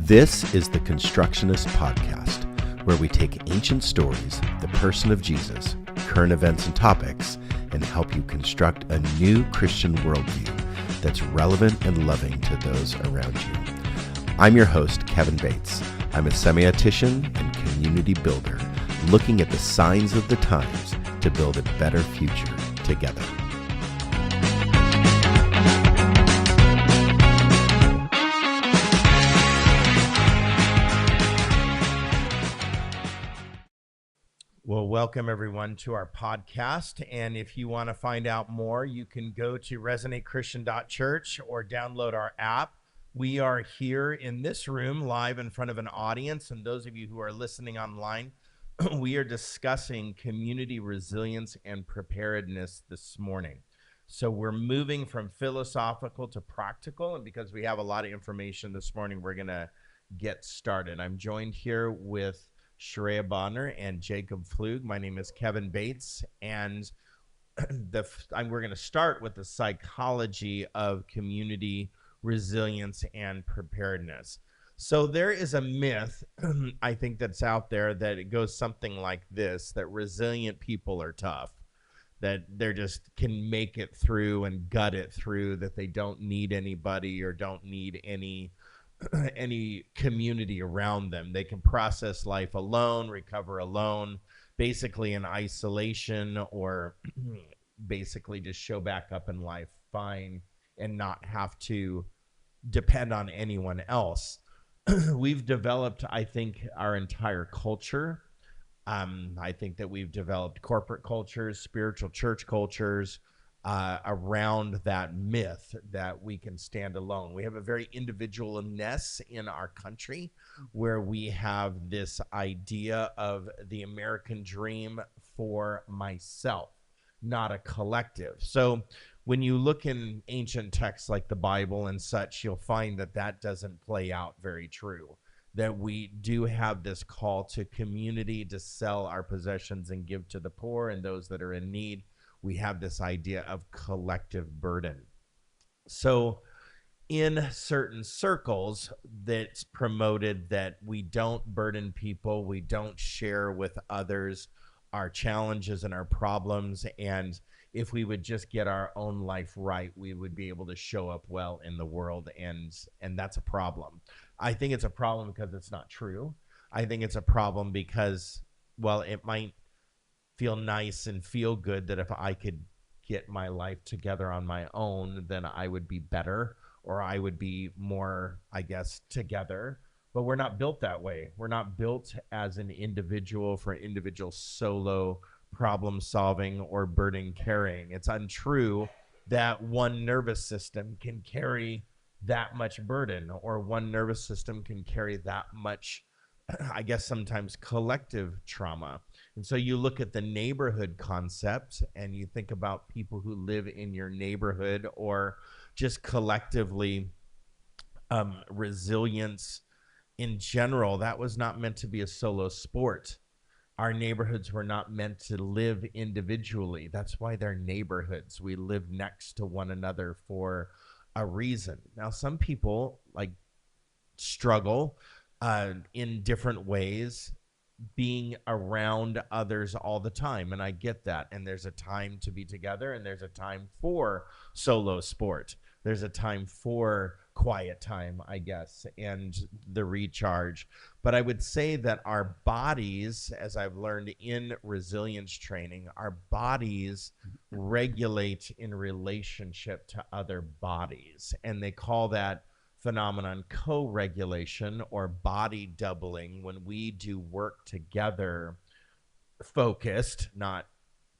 This is the Constructionist Podcast, where we take ancient stories, the person of Jesus, current events and topics, and help you construct a new Christian worldview that's relevant and loving to those around you. I'm your host, Kevin Bates. I'm a semiotician and community builder, looking at the signs of the times to build a better future together. Well, welcome everyone to our podcast. And if you want to find out more, you can go to resonatechristian.church or download our app. We are here in this room live in front of an audience. And those of you who are listening online, we are discussing community resilience and preparedness this morning. So we're moving from philosophical to practical. And because we have a lot of information this morning, we're going to get started. I'm joined here with Sharia Bonner and Jacob Flug. My name is Kevin Bates, and we're going to start with the psychology of community resilience and preparedness. So there is a myth, I think, that's out there that it goes something like this, that resilient people are tough, that they're just can make it through and gut it through, that they don't need anybody or don't need any community around them. They can process life alone, recover alone, basically in isolation, or basically just show back up in life fine and not have to depend on anyone else. We've developed, I think, our entire culture. I think that we've developed corporate cultures, spiritual church cultures, around that myth that we can stand alone. We have a very individualness in our country where we have this idea of the American dream for myself, not a collective. So when you look in ancient texts like the Bible and such, you'll find that that doesn't play out very true, that we do have this call to community to sell our possessions and give to the poor and those that are in need. We have this idea of collective burden. So in certain circles, that's promoted that we don't burden people, we don't share with others our challenges and our problems, and if we would just get our own life right, we would be able to show up well in the world, and that's a problem. I think it's a problem because it's not true. I think it's a problem because, well, it might feel nice and feel good that if I could get my life together on my own, then I would be better, or I would be more, I guess, together. But we're not built that way. We're not built as an individual for individual solo problem solving or burden carrying. It's untrue that one nervous system can carry that much burden, or one nervous system can carry that much, I guess, sometimes collective trauma. And so you look at the neighborhood concept and you think about people who live in your neighborhood, or just collectively resilience in general. That was not meant to be a solo sport. Our neighborhoods were not meant to live individually. That's why they're neighborhoods. We live next to one another for a reason. Now, some people struggle in different ways, being around others all the time. And I get that. And there's a time to be together, and there's a time for solo sport. There's a time for quiet time, I guess, and the recharge. But I would say that our bodies, as I've learned in resilience training, our bodies regulate in relationship to other bodies. And they call that phenomenon co-regulation or body doubling, when we do work together focused, not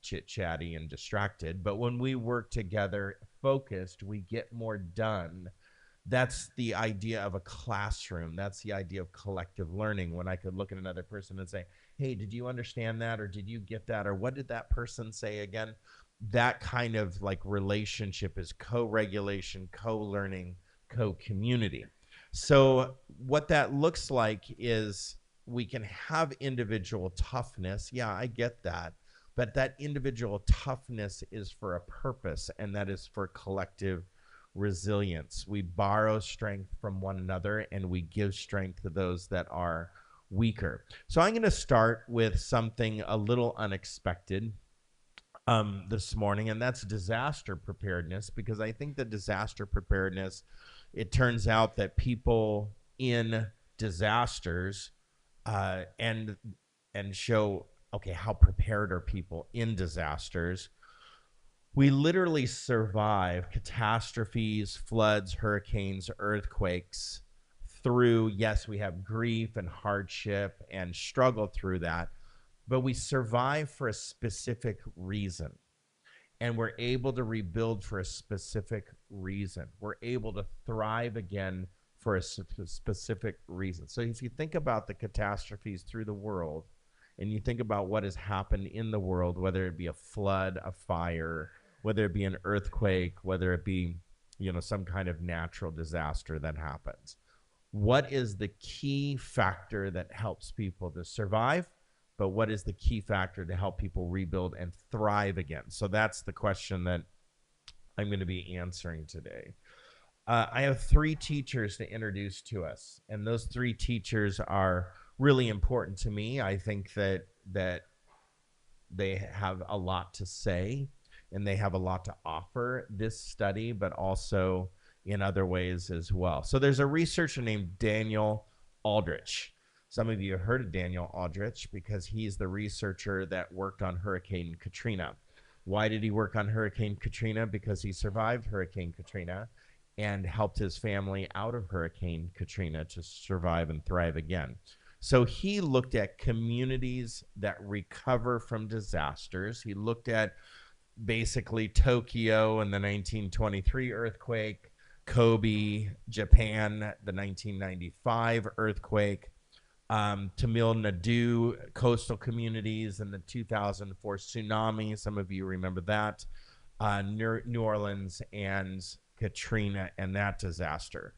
chit-chatty and distracted, but when we work together focused, we get more done. That's the idea of a classroom. That's the idea of collective learning, when I could look at another person and say, hey, did you understand that? Or did you get that? Or what did that person say again? That kind of like relationship is co-regulation, co-learning, co-community. So what that looks like is we can have individual toughness. Yeah, I get that. But that individual toughness is for a purpose, and that is for collective resilience. We borrow strength from one another, and we give strength to those that are weaker. So I'm going to start with something a little unexpected this morning, and that's disaster preparedness, because I think that disaster preparedness, it turns out that people in disasters and show, okay, how prepared are people in disasters? We literally survive catastrophes, floods, hurricanes, earthquakes through, yes, we have grief and hardship and struggle through that, but we survive for a specific reason. And we're able to rebuild for a specific reason. We're able to thrive again for a specific reason. So if you think about the catastrophes through the world, and you think about what has happened in the world, whether it be a flood, a fire, whether it be an earthquake, whether it be, some kind of natural disaster that happens, what is the key factor that helps people to survive? But what is the key factor to help people rebuild and thrive again? So that's the question that I'm going to be answering today. I have 3 teachers to introduce to us, and those 3 teachers are really important to me. I think that they have a lot to say, and they have a lot to offer this study, but also in other ways as well. So there's a researcher named Daniel Aldrich. Some of you have heard of Daniel Aldrich because he's the researcher that worked on Hurricane Katrina. Why did he work on Hurricane Katrina? Because he survived Hurricane Katrina and helped his family out of Hurricane Katrina to survive and thrive again. So he looked at communities that recover from disasters. He looked at basically Tokyo in the 1923 earthquake, Kobe, Japan, the 1995 earthquake, Tamil Nadu coastal communities in the 2004 tsunami. Some of you remember that. New Orleans and Katrina and that disaster.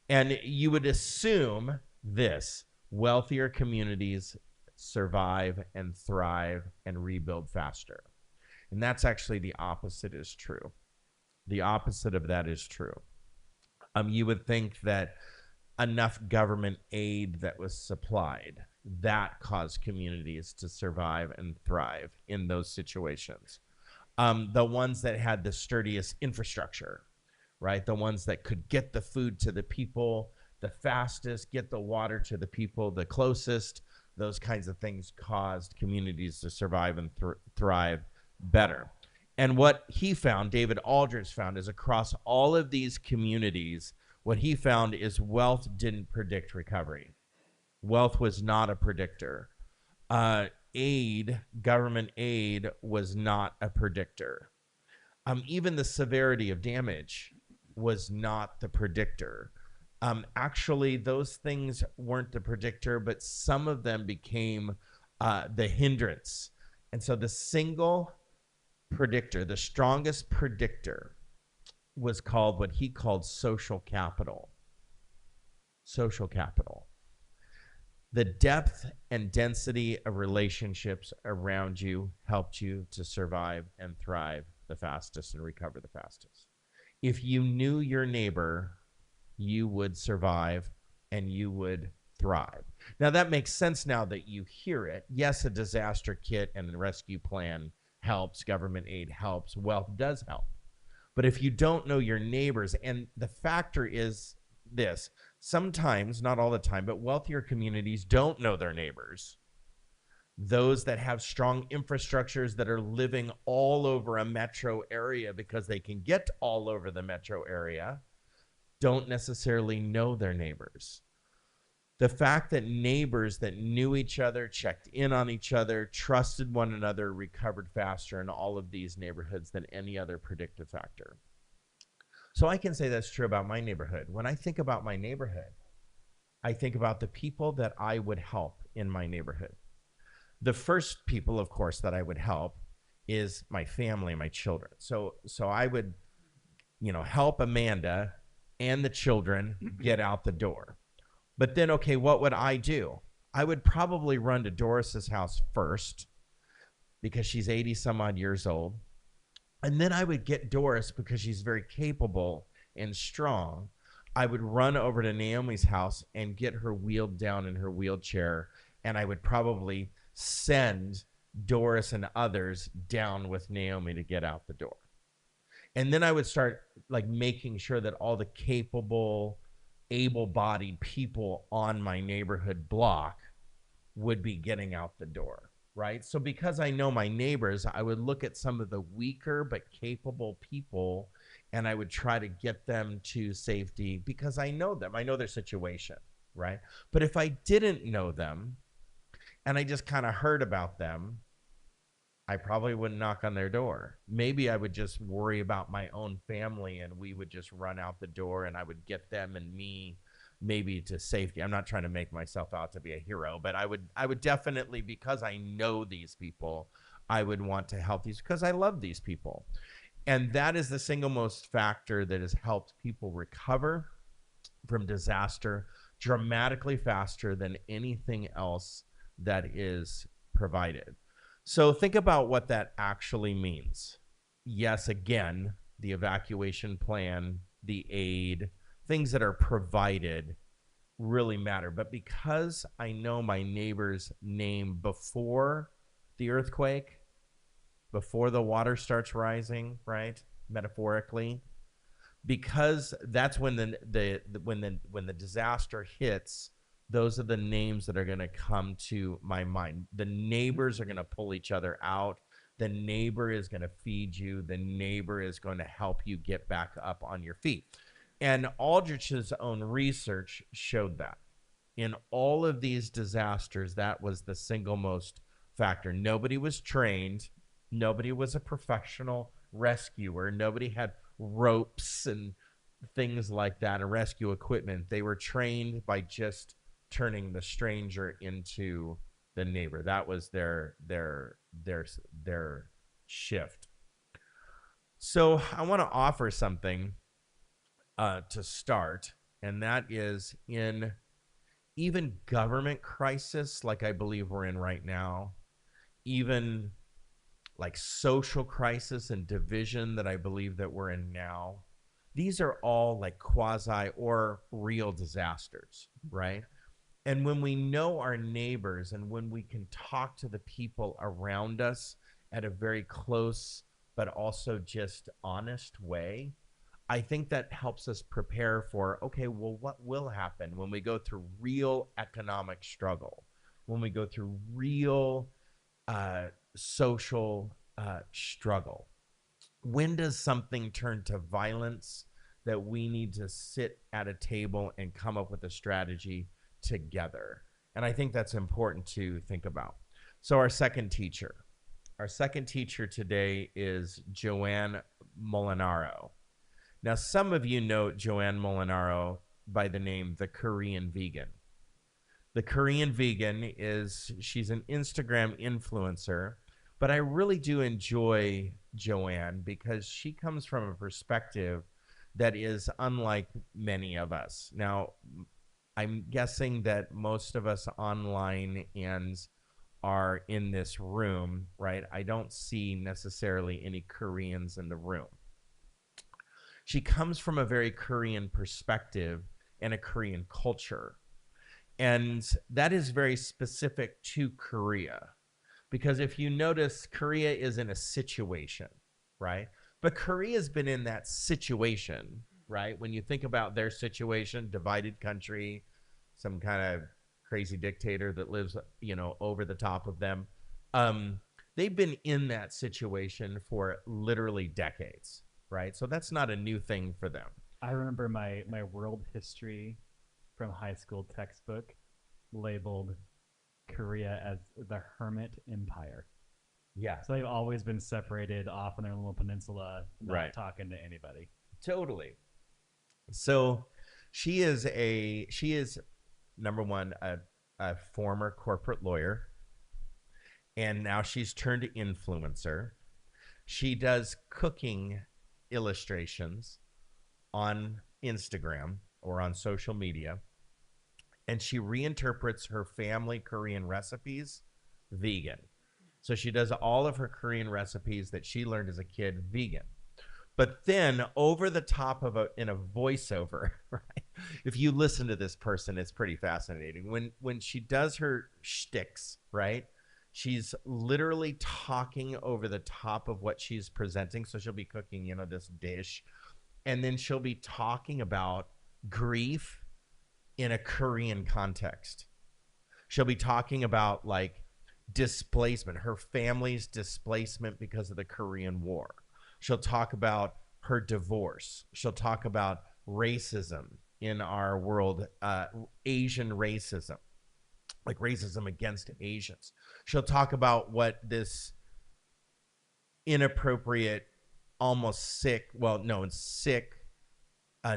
And you would assume this: wealthier communities survive and thrive and rebuild faster. And that's actually the opposite is true. The opposite of that is true. You would think that enough government aid that was supplied, that caused communities to survive and thrive in those situations. The ones that had the sturdiest infrastructure, right? The ones that could get the food to the people the fastest, get the water to the people the closest, those kinds of things caused communities to survive and thrive better. And what he found, David Aldrich found, is across all of these communities, what he found is wealth didn't predict recovery. Wealth was not a predictor. Government aid was not a predictor. Even the severity of damage was not the predictor. Actually, those things weren't the predictor, but some of them became the hindrance. And so the single predictor, the strongest predictor, was called what he called social capital. Social capital. The depth and density of relationships around you helped you to survive and thrive the fastest and recover the fastest. If you knew your neighbor, you would survive and you would thrive. Now, that makes sense now that you hear it. Yes, a disaster kit and a rescue plan helps, government aid helps, wealth does help. But if you don't know your neighbors, and the factor is this, sometimes, not all the time, but wealthier communities don't know their neighbors. Those that have strong infrastructures that are living all over a metro area because they can get all over the metro area don't necessarily know their neighbors. The fact that neighbors that knew each other, checked in on each other, trusted one another, recovered faster in all of these neighborhoods than any other predictive factor. So I can say that's true about my neighborhood. When I think about my neighborhood, I think about the people that I would help in my neighborhood. The first people, of course, that I would help is my family, my children. So I would, help Amanda and the children get out the door. But then, okay, what would I do? I would probably run to Doris's house first because she's 80 some odd years old. And then I would get Doris because she's very capable and strong. I would run over to Naomi's house and get her wheeled down in her wheelchair. And I would probably send Doris and others down with Naomi to get out the door. And then I would start making sure that all the capable, able-bodied people on my neighborhood block would be getting out the door, right? So because I know my neighbors, I would look at some of the weaker but capable people and I would try to get them to safety because I know them. I know their situation, right? But if I didn't know them and I just kind of heard about them, I probably wouldn't knock on their door. Maybe I would just worry about my own family and we would just run out the door and I would get them and me maybe to safety. I'm not trying to make myself out to be a hero, but I would definitely, because I know these people, I would want to help these because I love these people. And that is the single most factor that has helped people recover from disaster dramatically faster than anything else that is provided. So think about what that actually means. Yes, again, the evacuation plan, the aid, things that are provided really matter. But because I know my neighbor's name before the earthquake, before the water starts rising, right? Metaphorically, because that's when the disaster hits. Those are the names that are going to come to my mind. The neighbors are going to pull each other out. The neighbor is going to feed you. The neighbor is going to help you get back up on your feet. And Aldrich's own research showed that. In all of these disasters, that was the single most factor. Nobody was trained. Nobody was a professional rescuer. Nobody had ropes and things like that and rescue equipment. They were trained by just turning the stranger into the neighbor. That was their shift. So I want to offer something to start, and that is in even government crisis like I believe we're in right now, even like social crisis and division that I believe that we're in now. These are all like quasi or real disasters, right? And when we know our neighbors and when we can talk to the people around us at a very close but also just honest way, I think that helps us prepare for, okay, well, what will happen when we go through real economic struggle, when we go through real social struggle? When does something turn to violence that we need to sit at a table and come up with a strategy together? And I think that's important to think about. So our second teacher today is Joanne Molinaro. Now, some of you know Joanne Molinaro by the name The Korean Vegan. The Korean Vegan she's an Instagram influencer, but I really do enjoy Joanne because she comes from a perspective that is unlike many of us. Now, I'm guessing that most of us online and are in this room, right? I don't see necessarily any Koreans in the room. She comes from a very Korean perspective and a Korean culture. And that is very specific to Korea. Because if you notice, Korea is in a situation, right? But Korea's been in that situation, right? When you think about their situation, divided country, some kind of crazy dictator that lives, over the top of them. Um, they've been in that situation for literally decades, right? So that's not a new thing for them. I remember my world history from high school textbook labeled Korea as the Hermit Empire. Yeah, So they've always been separated off on their little peninsula, not right. talking to anybody. Totally. So she is number one, a former corporate lawyer, and now she's turned to influencer. She does cooking illustrations on Instagram or on social media, and she reinterprets her family Korean recipes vegan. So she does all of her Korean recipes that she learned as a kid vegan. But then over the top of in a voiceover, right? If you listen to this person, it's pretty fascinating. When she does her shticks, right? She's literally talking over the top of what she's presenting. So she'll be cooking, this dish, and then she'll be talking about grief in a Korean context. She'll be talking about like displacement, her family's displacement because of the Korean War. She'll talk about her divorce. She'll talk about racism in our world, Asian racism, like racism against Asians. She'll talk about what this inappropriate, almost sick, well, no, it's sick,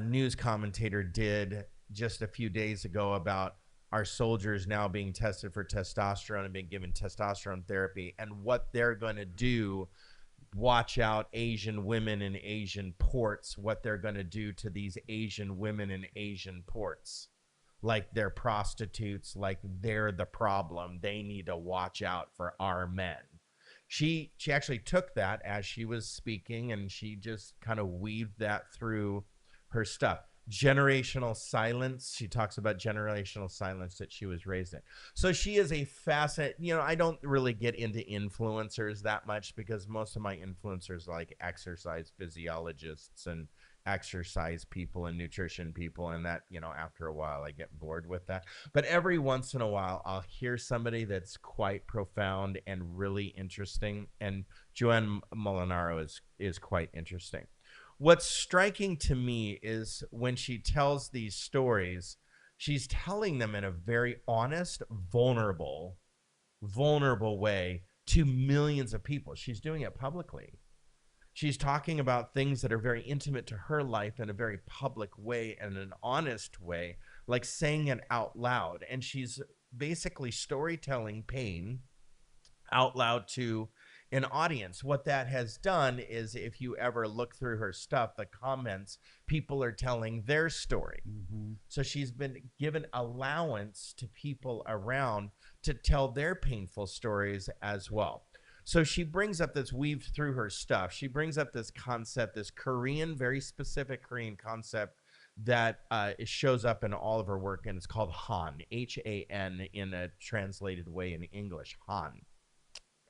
news commentator did just a few days ago about our soldiers now being tested for testosterone and being given testosterone therapy, and what they're going to do. Watch out, Asian women in Asian ports, what they're going to do to these Asian women in Asian ports. Like they're prostitutes, like they're the problem. They need to watch out for our men. She actually took that as she was speaking, and she just kind of weaved that through her stuff. Generational silence. She talks about generational silence that she was raised in. So she is a facet. I don't really get into influencers that much because most of my influencers are like exercise physiologists and exercise people and nutrition people, and that, after a while I get bored with that. But every once in a while I'll hear somebody that's quite profound and really interesting, and Joanne Molinaro is quite interesting. What's striking to me is when she tells these stories, she's telling them in a very honest, vulnerable way to millions of people. She's doing it publicly. She's talking about things that are very intimate to her life in a very public way and an honest way, like saying it out loud. And she's basically storytelling pain out loud to an audience. What that has done is, if you ever look through her stuff, the comments, people are telling their story. Mm-hmm. So she's been given allowance to people around to tell their painful stories as well. So she brings up this, weave through her stuff. She brings up this concept, this Korean, very specific Korean concept that shows up in all of her work, and it's called Han, H-A-N, in a translated way in English, Han.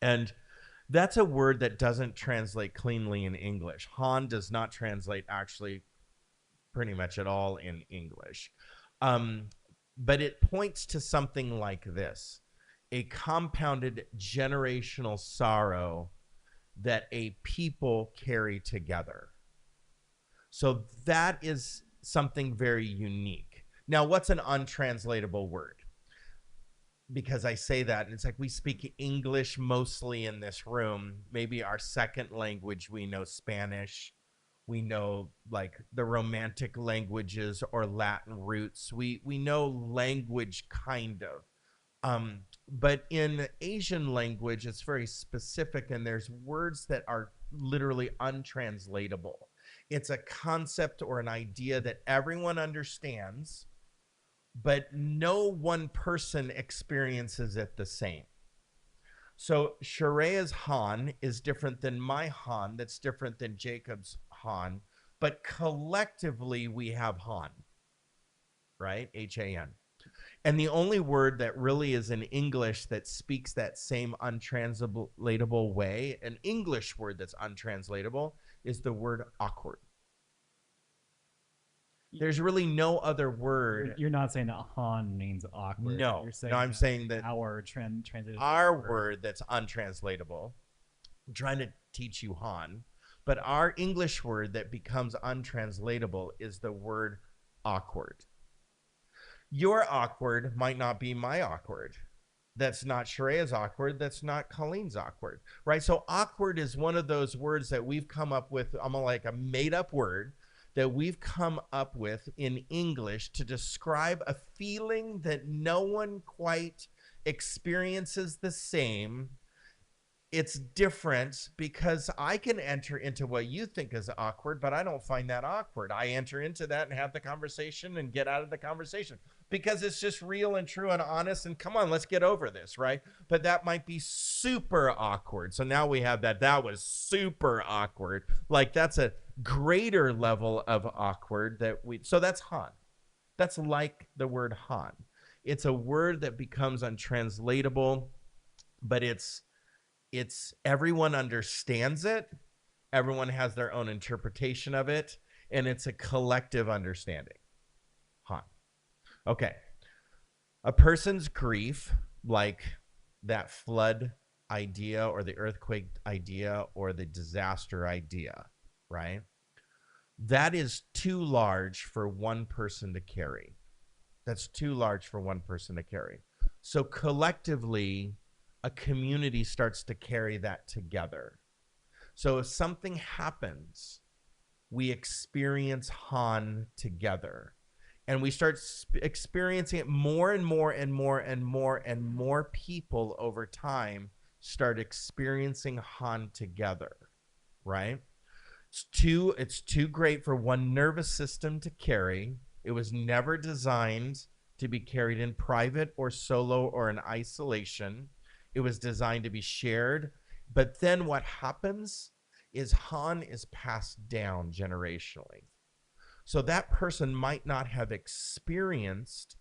And that's a word that doesn't translate cleanly in English. Han does not translate actually pretty much at all in English. Um, but it points to something like this: a compounded generational sorrow that a people carry together. So that is something very unique. Now, what's an untranslatable word? Because I say that, and it's like we speak English mostly in this room. Maybe our second language, we know Spanish, we know like the Romantic languages or Latin roots. We know language kind of. But in Asian language, it's very specific, and there's words that are literally untranslatable. It's a concept or an idea that everyone understands, but no one person experiences it the same. So Sharea's Han is different than my Han, that's different than Jacob's Han, but collectively we have Han, right? H-A-N. And the only word that really is in English that speaks that same untranslatable way, an English word that's untranslatable, is the word awkward. There's really no other word. You're not saying that Han means awkward. No, You're no, saying I'm saying that our translated our word that's untranslatable, I'm trying to teach you Han, but our English word that becomes untranslatable is the word awkward. Your awkward might not be my awkward. That's not Sharea's awkward. That's not Colleen's awkward, right? So awkward is one of those words that we've come up with. I'm like a made up word that we've come up with in English to describe a feeling that no one quite experiences the same. It's different because I can enter into what you think is awkward, but I don't find that awkward. I enter into that and have the conversation and get out of the conversation because it's just real and true and honest. And come on, let's get over this, right? But that might be super awkward. So now we have that. That was super awkward. Like that's a greater level of awkward so that's Han. That's like the word Han. It's a word that becomes untranslatable, but it's everyone understands it. Everyone has their own interpretation of it, and it's a collective understanding. Han. Okay. A person's grief, like that flood idea or the earthquake idea or the disaster idea, right? That is too large for one person to carry. That's too large for one person to carry. So collectively, a community starts to carry that together. So if something happens, we experience Han together. And we start experiencing it more and more and more and more and more people over time start experiencing Han together, right? It's too great for one nervous system to carry. It was never designed to be carried in private or solo or in isolation. It was designed to be shared. But then what happens is Han is passed down generationally. So that person might not have experienced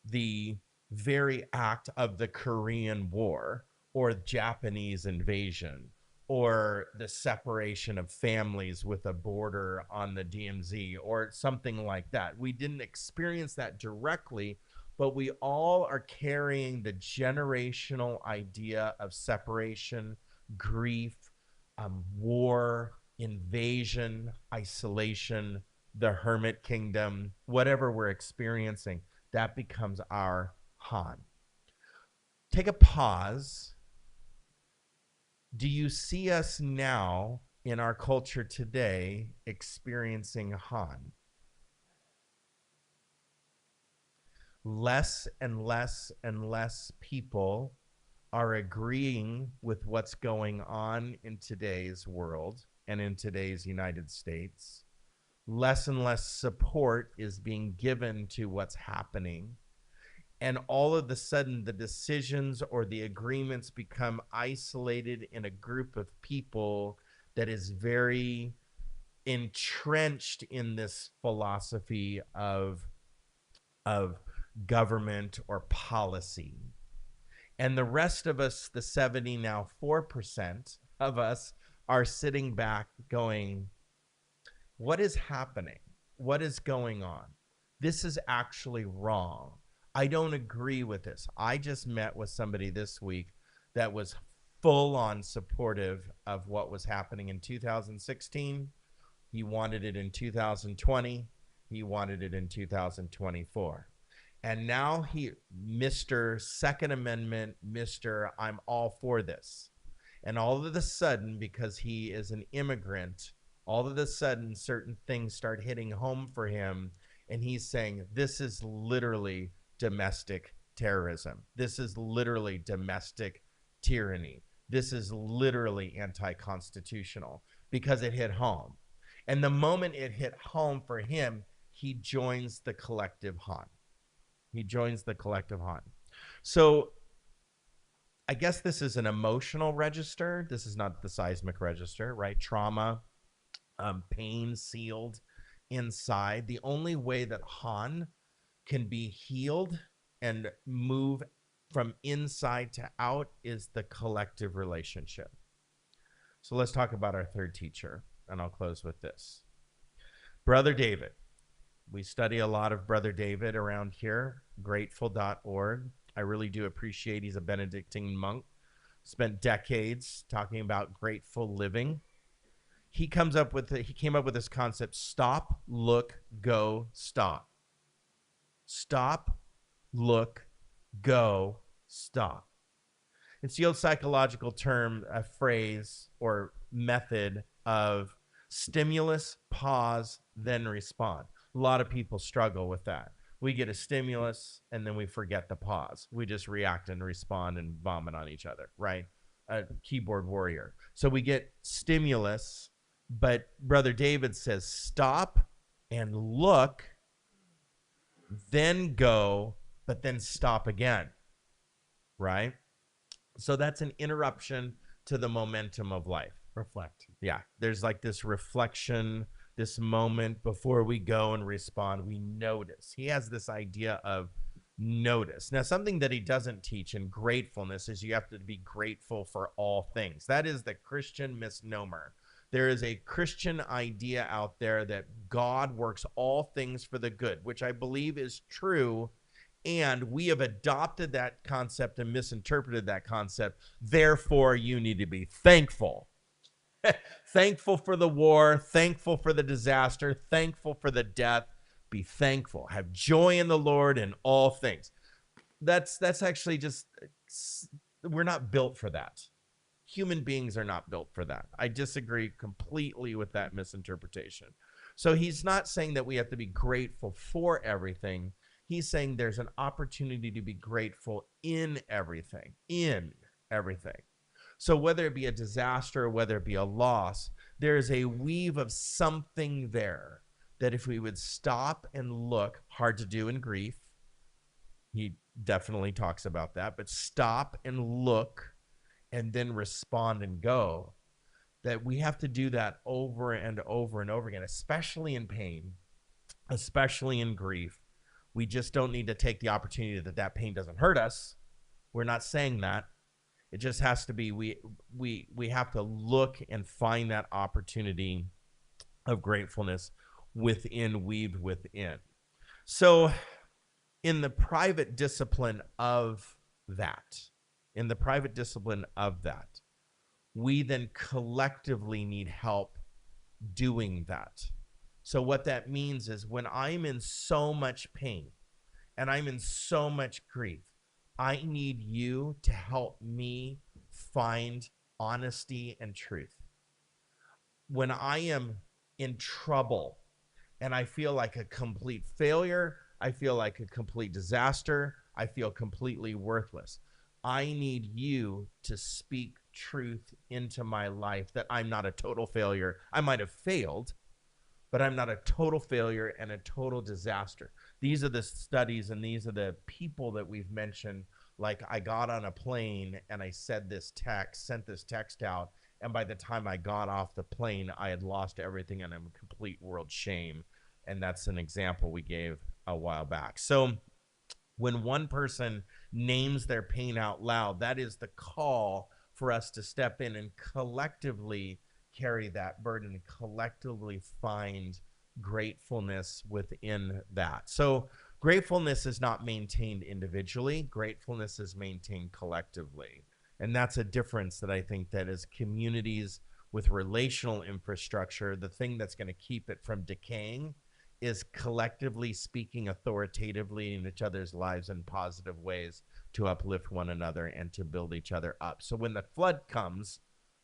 the very act of the Korean War or Japanese invasion or the separation of families with a border on the DMZ or something like that. We didn't experience that directly, but we all are carrying the generational idea of separation, grief, war, invasion, isolation, the hermit kingdom, whatever we're experiencing, that becomes our Han. Take a pause. Do you see us now in our culture today experiencing Han? Less and less and less people are agreeing with what's going on in today's world and in today's United States. Less and less support is being given to what's happening. And all of a sudden, the decisions or the agreements become isolated in a group of people that is very entrenched in this philosophy of government or policy. And the rest of us, the 70 now 4% of us, are sitting back going, what is happening? What is going on? This is actually wrong. I don't agree with this. I just met with somebody this week that was full on supportive of what was happening in 2016. He wanted it in 2020. He wanted it in 2024. And now Mr. Second Amendment, Mr. I'm all for this. And all of a sudden, because he is an immigrant, all of a sudden certain things start hitting home for him. And he's saying, this is literally domestic terrorism. This is literally domestic tyranny. This is literally anti-constitutional because it hit home. And the moment it hit home for him, he joins the collective Han. He joins the collective Han. So I guess this is an emotional register. This is not the seismic register, right? Trauma, pain sealed inside. The only way that Han can be healed and move from inside to out is the collective relationship. So let's talk about our third teacher, and I'll close with this. Brother David. We study a lot of Brother David around here, grateful.org. I really do appreciate he's a Benedictine monk, spent decades talking about grateful living. He came up with this concept: stop, look, go, stop. Stop, look, go, stop. It's the old psychological term, a phrase or method of stimulus, pause, then respond. A lot of people struggle with that. We get a stimulus and then we forget the pause. We just react and respond and vomit on each other, right? A keyboard warrior. So we get stimulus, but Brother David says stop and look, then go, but then stop again, right? So that's an interruption to the momentum of life. Reflect. Yeah, there's like this reflection, this moment before we go and respond. We notice. He has this idea of notice. Now, something that he doesn't teach in gratefulness is you have to be grateful for all things. That is the Christian misnomer. There is a Christian idea out there that God works all things for the good, which I believe is true. And we have adopted that concept and misinterpreted that concept. Therefore, you need to be thankful. Thankful for the war, thankful for the disaster, thankful for the death. Be thankful. Have joy in the Lord in all things. That's actually just, we're not built for that. Human beings are not built for that. I disagree completely with that misinterpretation. So he's not saying that we have to be grateful for everything. He's saying there's an opportunity to be grateful in everything, So whether it be a disaster or whether it be a loss, there is a weave of something there that if we would stop and look, hard to do in grief. He definitely talks about that, but stop and look and then respond and go, that we have to do that over and over and over again, especially in pain, especially in grief. We just don't need to take the opportunity that pain doesn't hurt us. We're not saying that. It just has to be, we have to look and find that opportunity of gratefulness weaved within. So in the private discipline of that, we then collectively need help doing that. So what that means is when I'm in so much pain and I'm in so much grief, I need you to help me find honesty and truth. When I am in trouble and I feel like a complete failure, I feel like a complete disaster, I feel completely worthless, I need you to speak truth into my life that I'm not a total failure. I might have failed, but I'm not a total failure and a total disaster. These are the studies and these are the people that we've mentioned. Like I got on a plane and I sent this text out, and by the time I got off the plane, I had lost everything and I'm in complete world shame. And that's an example we gave a while back. So when one person names their pain out loud, that is the call for us to step in and collectively carry that burden, collectively find gratefulness within that. So gratefulness is not maintained individually. Gratefulness is maintained collectively. And that's a difference that I think that as communities with relational infrastructure, the thing that's going to keep it from decaying is collectively speaking authoritatively in each other's lives in positive ways to uplift one another and to build each other up. So when the flood comes,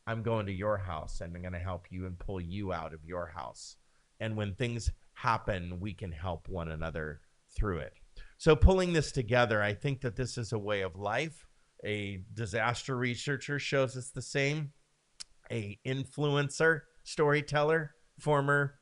I'm going to your house and I'm going to help you and pull you out of your house. And when things happen, we can help one another through it. So pulling this together, I think that this is a way of life. A disaster researcher shows us the same. A influencer, storyteller, former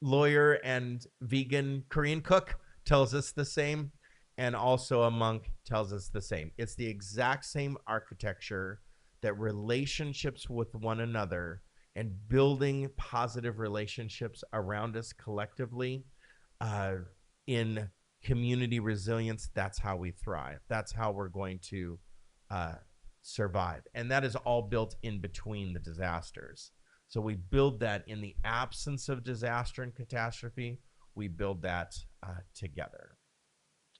lawyer and vegan Korean cook tells us the same. And also a monk tells us the same. It's the exact same architecture that relationships with one another and building positive relationships around us collectively in community resilience, that's how we thrive. That's how we're going to uh, survive. And that is all built in between the disasters. So we build that in the absence of disaster and catastrophe. We build that together.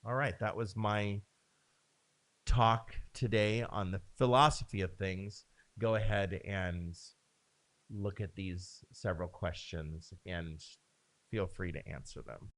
All right, that was my talk today on the philosophy of things. Go ahead and look at these several questions and feel free to answer them.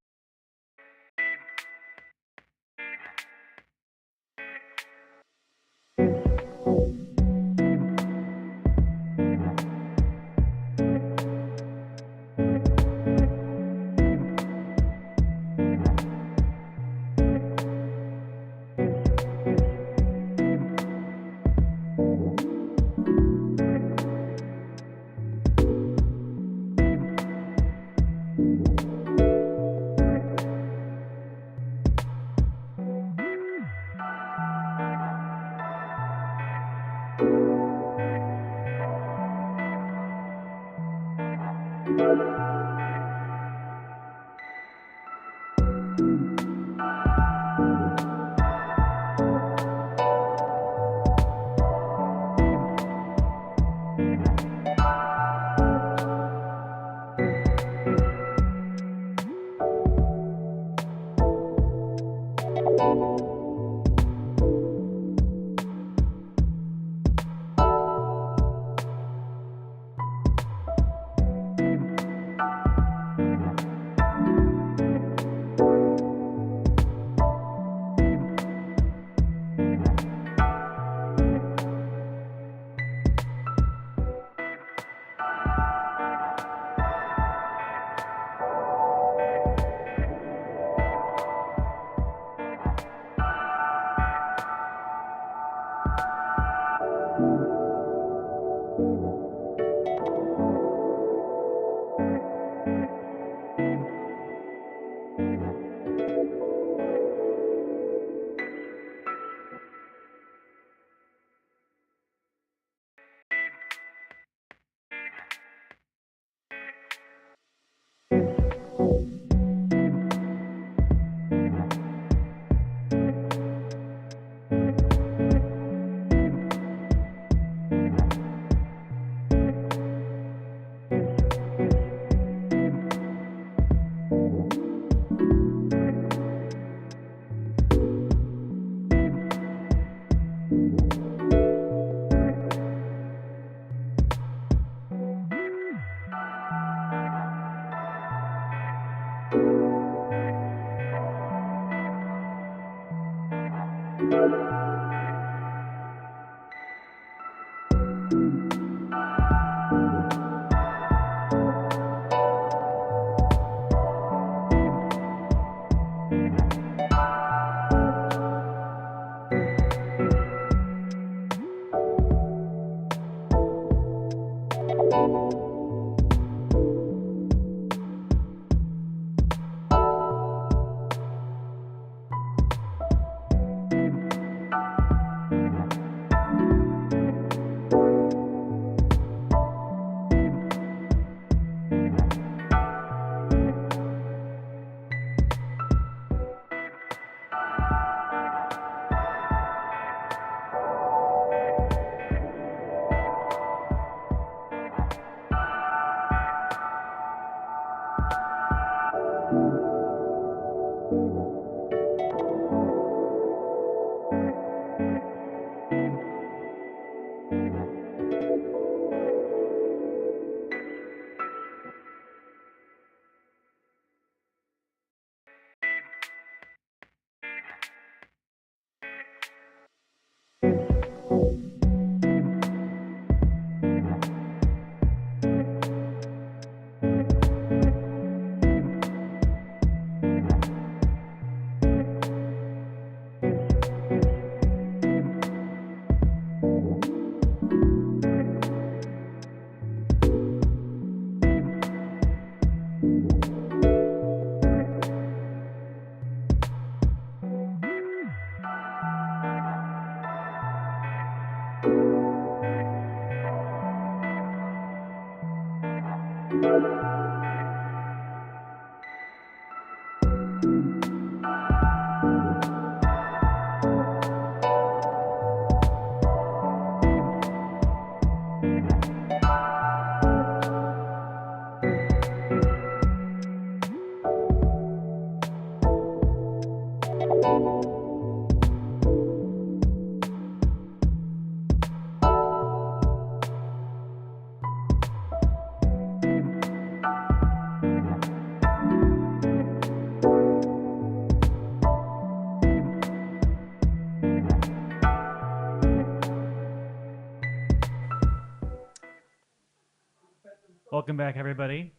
Welcome back, everybody.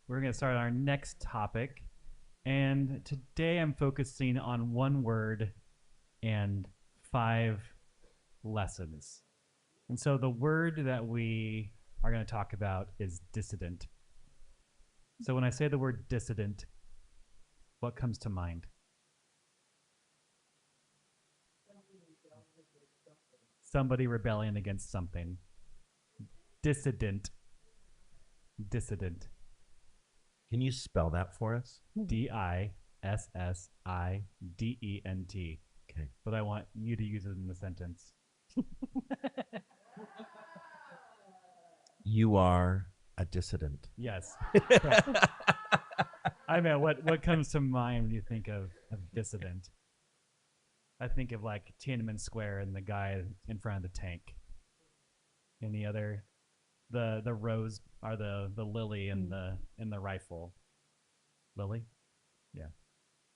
We're going to start our next topic. And today I'm focusing on one word and 5 lessons. And so the word that we are going to talk about is dissident. So when I say the word dissident, what comes to mind? Somebody rebelling against something. Dissident. Dissident. Can you spell that for us? Dissident. Okay. But I want you to use it in the sentence. You are a dissident. Yes. I mean, what comes to mind when you think of dissident? I think of like Tiananmen Square and the guy in front of the tank. Any other? The rose are the lily and the rifle. Lily? Yeah.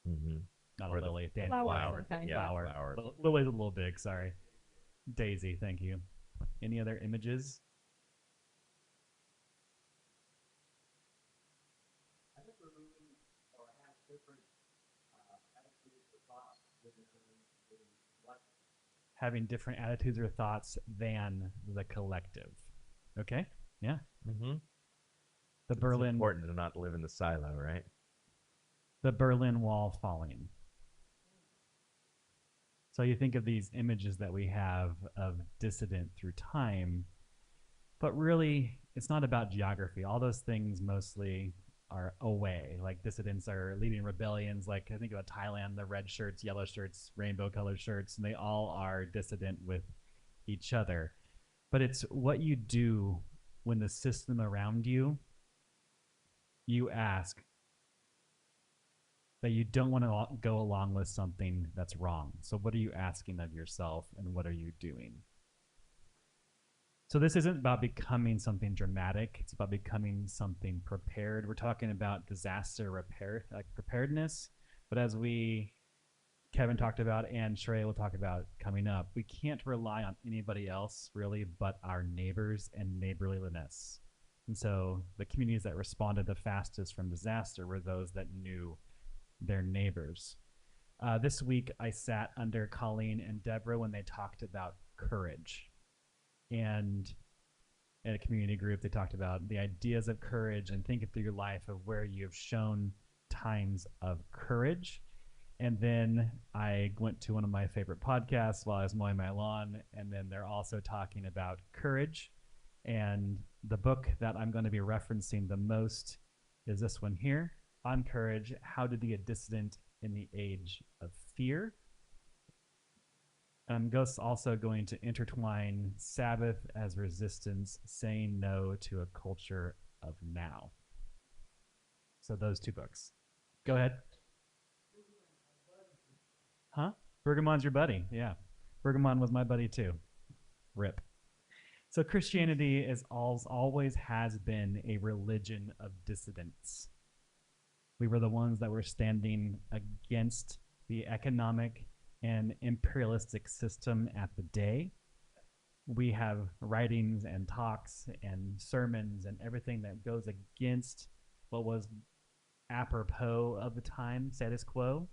Mm-hmm. Not Or a the lily. Flower. Okay. Yeah, Flower. flower. Lily's a little big, sorry. Daisy, thank you. Any other images? Having different attitudes or thoughts than the collective. Okay? Yeah. Mm-hmm. The Berlin Important to not live in the silo, right? the Berlin Wall falling. So you think of these images that we have of dissident through time, but really it's not about geography. All those things mostly are away. Like dissidents are leading rebellions. Like I think about Thailand, the red shirts, yellow shirts, rainbow colored shirts, and they all are dissident with each other. But it's what you do when the system around you, you ask that you don't want to go along with something that's wrong. So what are you asking of yourself and what are you doing? So this isn't about becoming something dramatic. It's about becoming something prepared. We're talking about disaster repair, like preparedness. But as Kevin talked about and Shrey will talk about coming up, we can't rely on anybody else really but our neighbors and neighborliness. And so the communities that responded the fastest from disaster were those that knew their neighbors. This week I sat under Colleen and Deborah when they talked about courage. And in a community group, they talked about the ideas of courage and thinking through your life of where you have shown times of courage. And then I went to one of my favorite podcasts while I was mowing my lawn, and then they're also talking about courage. And the book that I'm going to be referencing the most is this one here, On Courage, How to Be a Dissident in the Age of Fear. I'm also going to intertwine Sabbath as resistance, saying no to a culture of now. So those 2 books. Go ahead. Huh? Bergamon's your buddy. Yeah. Bergamon was my buddy too. RIP. So Christianity is always has been a religion of dissidents. We were the ones that were standing against the economic and imperialistic system at the day. We have writings and talks and sermons and everything that goes against what was apropos of the time, status quo.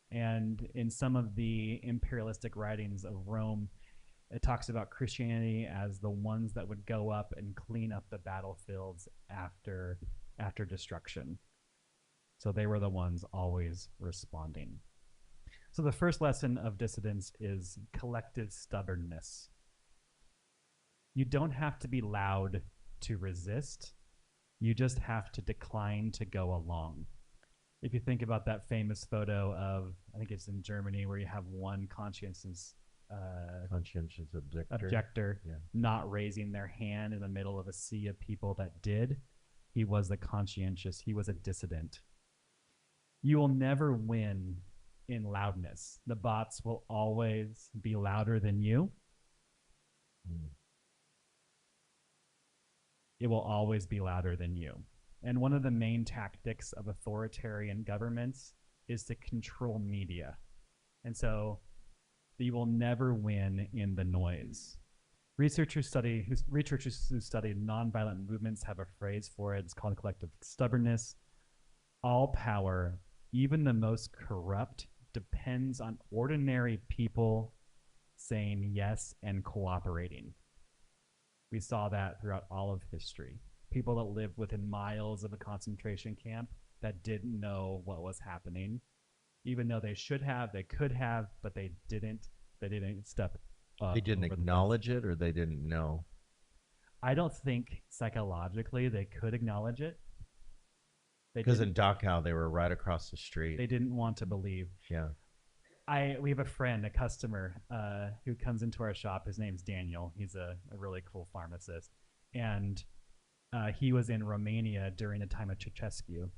And in some of the imperialistic writings of Rome, it talks about Christianity as the ones that would go up and clean up the battlefields after destruction. So they were the ones always responding. So the first lesson of dissidence is collective stubbornness. You don't have to be loud to resist. You just have to decline to go along. If you think about that famous photo of, I think it's in Germany, where you have one conscientious objector Yeah. not raising their hand in the middle of a sea of people that did. He was the conscientious. He was a dissident. You will never win in loudness. The bots will always be louder than you. It will always be louder than you. And one of the main tactics of authoritarian governments is to control media. And so you will never win in the noise. Researchers who study nonviolent movements have a phrase for it. It's called collective stubbornness. All power, even the most corrupt, depends on ordinary people saying yes and cooperating. We saw that throughout all of history. People that lived within miles of a concentration camp that didn't know what was happening, even though they should have, they could have, but they didn't. They didn't step up. They didn't over the fence. acknowledge it, or they didn't know. I don't think psychologically they could acknowledge it. Because in Dachau, they were right across the street. They didn't want to believe. Yeah. We have a friend, a customer, who comes into our shop. His name's Daniel. He's a really cool pharmacist, and he was in Romania during the time of Ceausescu,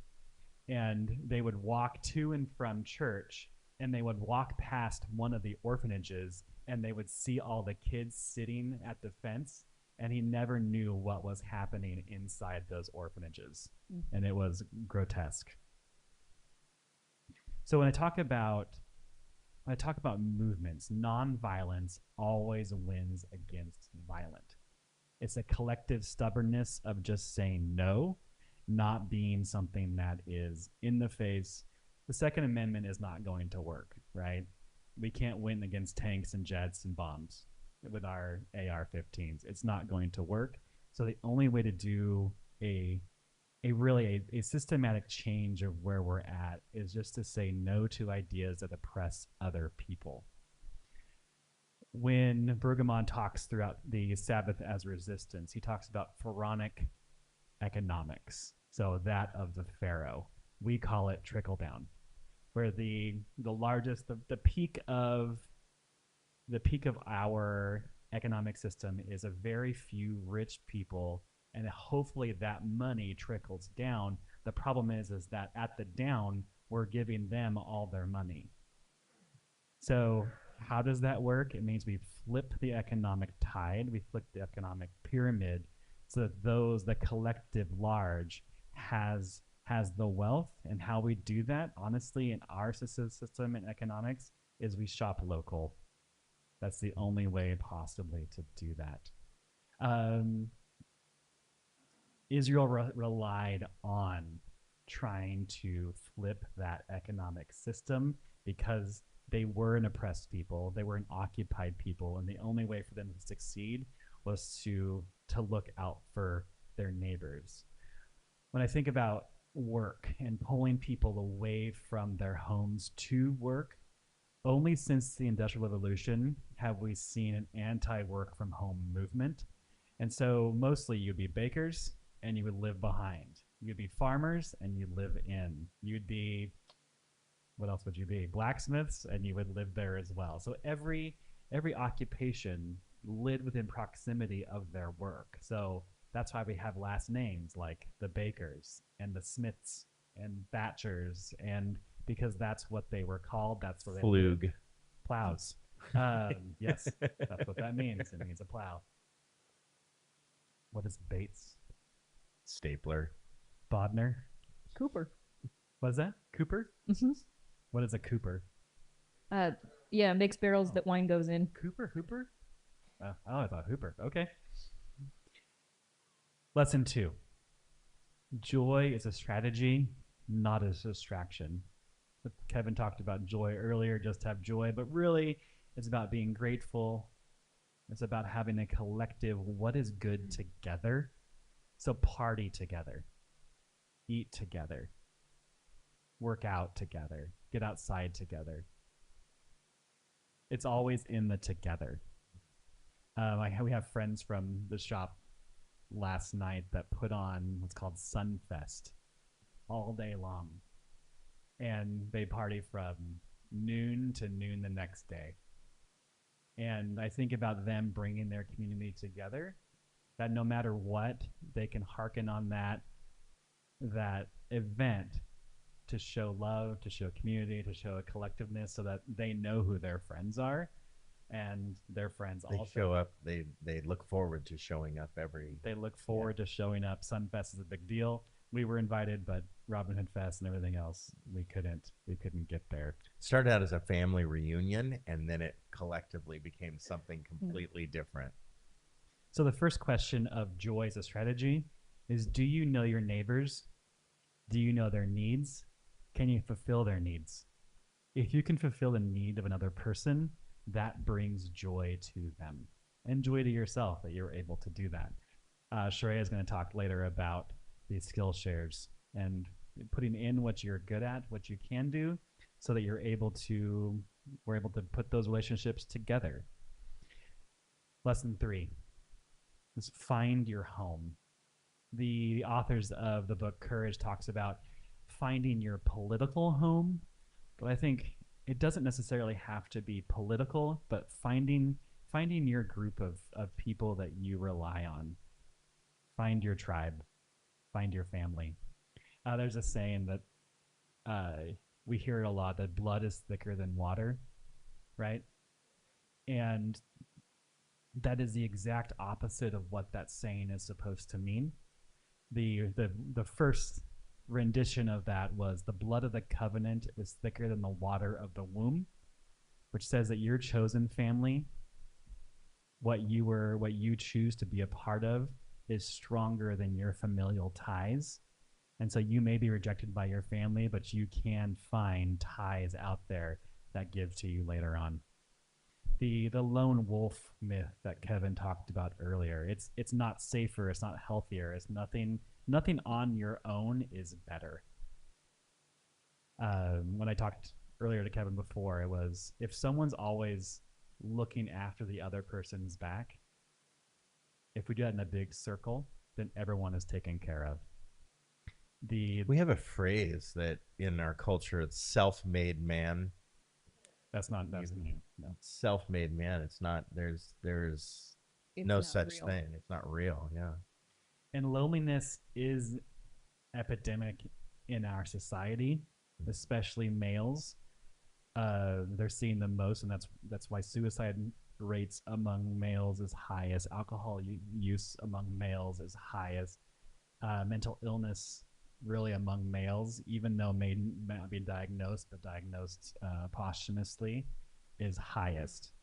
and they would walk to and from church, and they would walk past one of the orphanages, and they would see all the kids sitting at the fence, and he never knew what was happening inside those orphanages, and it was grotesque. So when I talk about movements, nonviolence always wins against violent. It's a collective stubbornness of just saying no, not being something that is in the face. The Second Amendment is not going to work, right? We can't win against tanks and jets and bombs with our AR-15s. It's not going to work. So the only way to do a systematic change of where we're at is just to say no to ideas that oppress other people. When Brueggemann talks throughout the Sabbath as Resistance, he talks about pharaonic economics, so that of the pharaoh. We call it trickle down, where the peak of our economic system is a very few rich people, and hopefully that money trickles down. The problem is that at the down, we're giving them all their money. So how does that work? It means we flip the economic tide, we flip the economic pyramid, so that the collective large has the wealth. And how we do that, honestly, in our system in economics, is we shop local. That's the only way possibly to do that. Israel relied on trying to flip that economic system because they were an oppressed people, they were an occupied people, and the only way for them to succeed was to look out for their neighbors. When I think about work and pulling people away from their homes to work, only since the Industrial Revolution have we seen an anti-work from home movement. And so mostly you'd be bakers and you would live behind. You'd be farmers and you'd live in. You'd be, what else would you be? Blacksmiths, and you would live there as well. So every occupation lived within proximity of their work. So that's why we have last names like the Bakers and the Smiths and Thatchers, and because that's what they were called. That's what they Flug. Plows. Yes, that's what that means. It means a plow. What is Bates? Stapler. Bodner? Cooper. What is that? Cooper? Mm-hmm. What is a Cooper? Yeah, makes barrels that wine goes in. Cooper? Hooper? Oh, I thought Hooper. Okay. Lesson 2. Joy is a strategy, not a distraction. Kevin talked about joy earlier, just have joy, but really it's about being grateful. It's about having a collective, what is good together. So party together, eat together, work out together, get outside together. It's always in the together. We have friends from the shop last night that put on what's called Sunfest all day long. And they party from noon to noon the next day. And I think about them bringing their community together, that no matter what, they can hearken on that event to show love, to show community, to show a collectiveness, so that they know who their friends are, and their friends They also show up. They look forward to showing up They look forward to showing up. Sunfest is a big deal. We were invited, but Robin Hood Fest and everything else, we couldn't get there. Started out as a family reunion, and then it collectively became something completely different. So the first question of joy as a strategy is, do you know your neighbors? Do you know their needs? Can you fulfill their needs? If you can fulfill the need of another person, that brings joy to them and joy to yourself that you're able to do that. Shrey is going to talk later about these skill shares and putting in what you're good at, what you can do, so that we're able to put those relationships together. Lesson 3 is find your home. The authors of the book Courage talks about finding your political home, but I think it doesn't necessarily have to be political, but finding your group of people that you rely on. Find your tribe, find your family. There's a saying that we hear it a lot, that blood is thicker than water, right? And that is the exact opposite of what that saying is supposed to mean. The first rendition of that was, the blood of the covenant is thicker than the water of the womb, which says that your chosen family, what you choose to be a part of, is stronger than your familial ties. And so you may be rejected by your family, but you can find ties out there that give to you later on. The lone wolf myth that Kevin talked about earlier, it's not safer, it's not healthier, it's nothing on your own is better. When I talked earlier to Kevin before, it was, if someone's always looking after the other person's back, if we do that in a big circle, then everyone is taken care of. We have a phrase that in our culture, it's self-made man. That's new. No. Self-made man. It's not. There's It's no not such real. thing. It's not real. Yeah. And loneliness is epidemic in our society, especially males. They're seeing the most, and that's why suicide rates among males is highest. Alcohol use among males is highest. Mental illness really among males, even though may not be diagnosed, but diagnosed posthumously, is highest.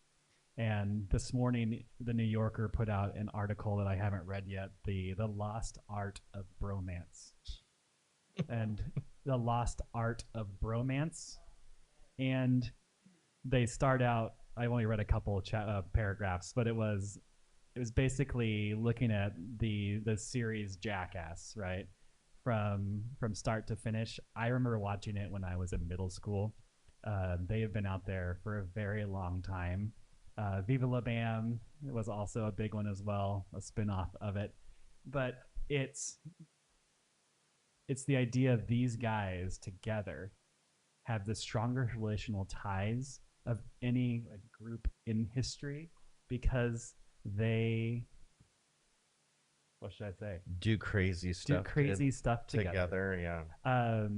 And this morning, the New Yorker put out an article that I haven't read yet, the lost art of bromance. And the lost art of bromance. And they start out, I've only read a couple paragraphs, but it was basically looking at the series Jackass, right? From start to finish. I remember watching it when I was in middle school. They have been out there for a very long time. Viva La Bam was also a big one as well, a spin-off of it. But it's the idea of these guys together have the strongest relational ties of any group in history, because they, what should I say? Do crazy stuff. Stuff together. Yeah.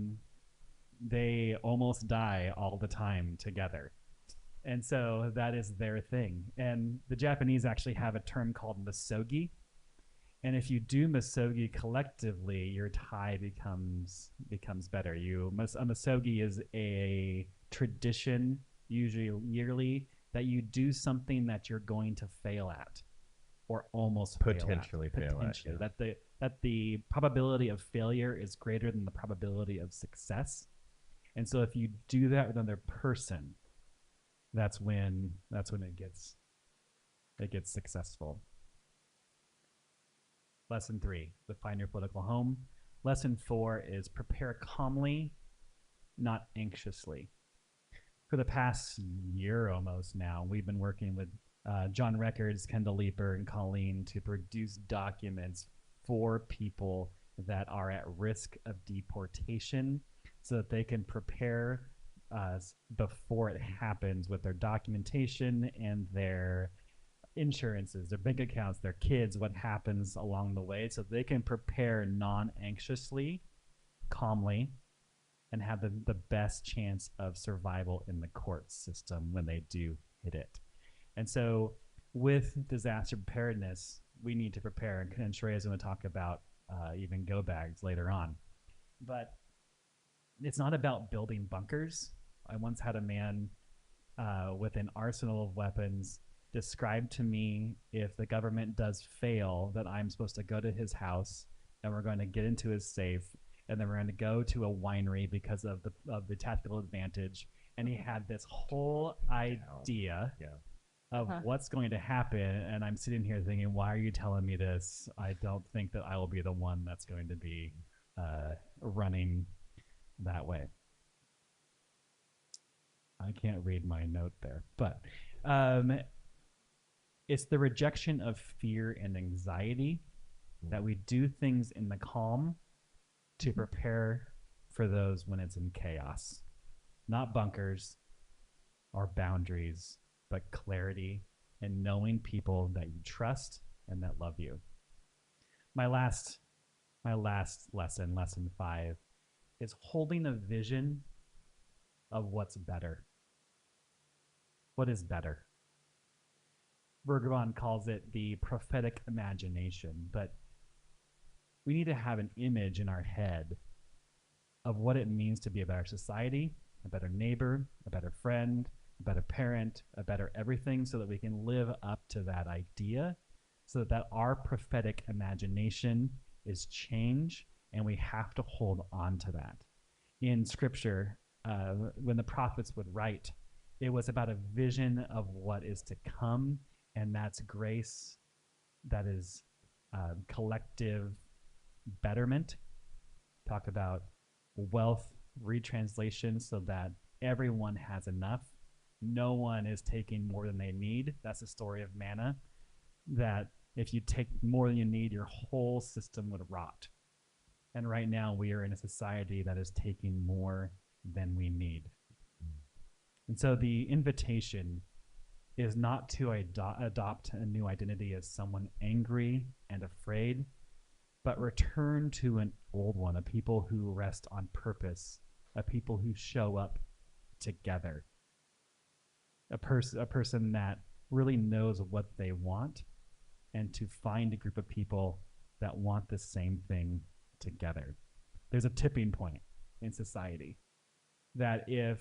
They almost die all the time together. And so that is their thing. And the Japanese actually have a term called misogi. And if you do misogi collectively, your tie becomes better. A misogi is a tradition, usually yearly, that you do something that you're going to fail at, or almost Potentially fail at. Potentially. That the probability of failure is greater than the probability of success. And so if you do that with another person, that's when it gets successful. Lesson 3, define your political home. Lesson 4 is prepare calmly, not anxiously. For the past year almost now, we've been working with John Records, Kendall Leeper, and Colleen to produce documents for people that are at risk of deportation, so that they can prepare before it happens with their documentation and their insurances, their bank accounts, their kids, what happens along the way, so they can prepare non-anxiously, calmly, and have the best chance of survival in the court system when they do hit it. And so with disaster preparedness, we need to prepare, and Shrey is going to talk about even go bags later on. But it's not about building bunkers. I once had a man with an arsenal of weapons describe to me if the government does fail that I'm supposed to go to his house and we're going to get into his safe and then we're going to go to a winery because of the tactical advantage. And he had this whole idea Yeah. of Huh. what's going to happen, and I'm sitting here thinking, why are you telling me this? I don't think that I will be the one that's going to be running that way. I can't read my note there, but it's the rejection of fear and anxiety that we do things in the calm to prepare for those when it's in chaos. Not bunkers or boundaries, but clarity and knowing people that you trust and that love you. My last lesson, lesson 5, is holding a vision of what's better. What is better? Bergevon calls it the prophetic imagination, but we need to have an image in our head of what it means to be a better society, a better neighbor, a better friend, a better parent, a better everything, so that we can live up to that idea, so that our prophetic imagination is change, and we have to hold on to that. In scripture, when the prophets would write, it was about a vision of what is to come, and that's grace, that is collective betterment. Talk about wealth retranslation so that everyone has enough. No one is taking more than they need. That's the story of manna, that if you take more than you need, your whole system would rot. And right now we are in a society that is taking more than we need. And so the invitation is not to adopt a new identity as someone angry and afraid, but return to an old one, a people who rest on purpose, a people who show up together, a person that really knows what they want, and to find a group of people that want the same thing together. There's a tipping point in society that if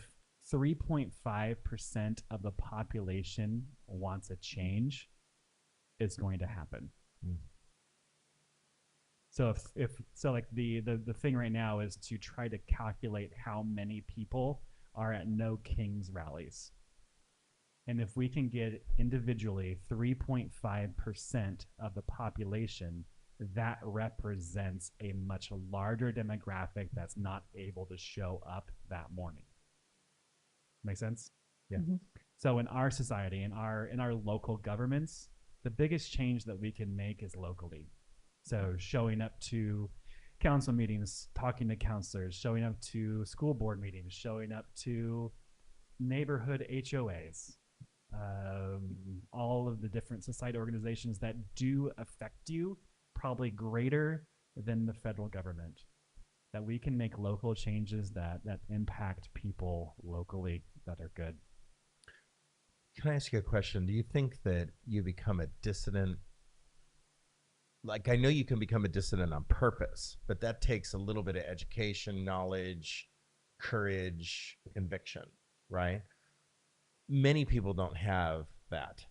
3.5% of the population wants a change, it's going to happen. So if like the thing right now is to try to calculate how many people are at No Kings rallies. And if we can get individually 3.5% of the population, that represents a much larger demographic that's not able to show up that morning. Make sense? Yeah. Mhm. So in our society, in our local governments, the biggest change that we can make is locally. So showing up to council meetings, talking to counselors, showing up to school board meetings, showing up to neighborhood HOAs, all of the different society organizations that do affect you, probably greater than the federal government. That we can make local changes that impact people locally that are good. Can I ask you a question? Do you think that you become a dissident? Like, I know you can become a dissident on purpose, but that takes a little bit of education, knowledge, courage, conviction, right? Many people don't have that.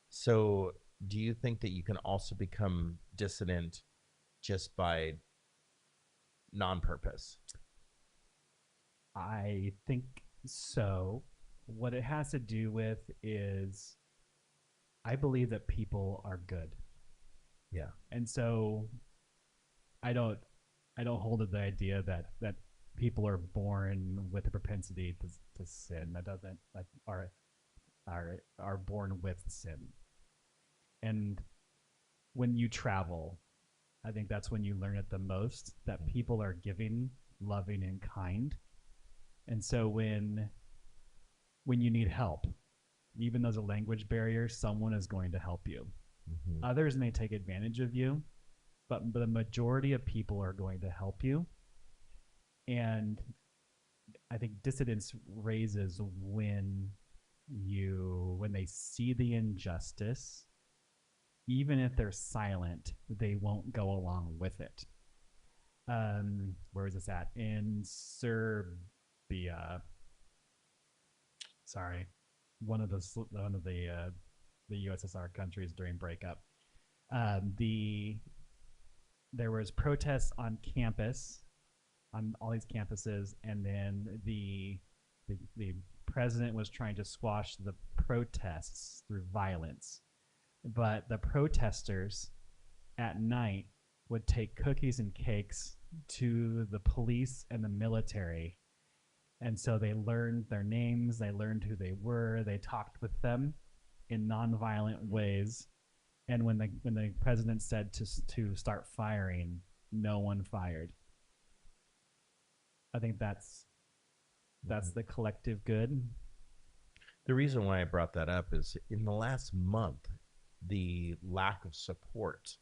So do you think that you can also become dissident just by non-purpose? I think so. What it has to do with is I believe that people are good. Yeah. And so I don't hold to the idea that people are born with a propensity to sin. That doesn't like are born with sin. And when you travel, I think that's when you learn it the most, that people are giving, loving, and kind. And so when you need help, even though there's a language barrier, someone is going to help you. Mm-hmm. Others may take advantage of you, but the majority of people are going to help you. And I think dissidence raises when they see the injustice, even if they're silent, they won't go along with it. Where is this at? In Serbia. Sorry, one of the the USSR countries during breakup. There was protests on campus, on all these campuses, and then the president was trying to squash the protests through violence. But the protesters at night would take cookies and cakes to the police and the military. And so they learned their names, they learned who they were, they talked with them in nonviolent ways. And when the president said to start firing, no one fired. I think that's the collective good. The reason why I brought that up is in the last month, the lack of support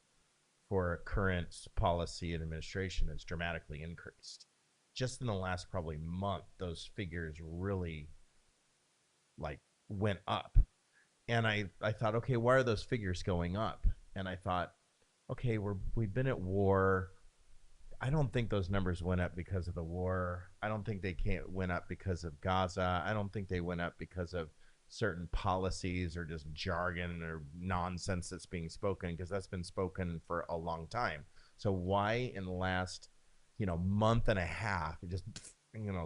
for current policy and administration has dramatically increased. Just in the last probably month, those figures really like went up. And I thought, okay, why are those figures going up? And I thought, okay, we've been at war. I don't think those numbers went up because of the war. I don't think they went up because of Gaza. I don't think they went up because of certain policies or just jargon or nonsense that's being spoken, because that's been spoken for a long time. So why in the last, month and a half, it just,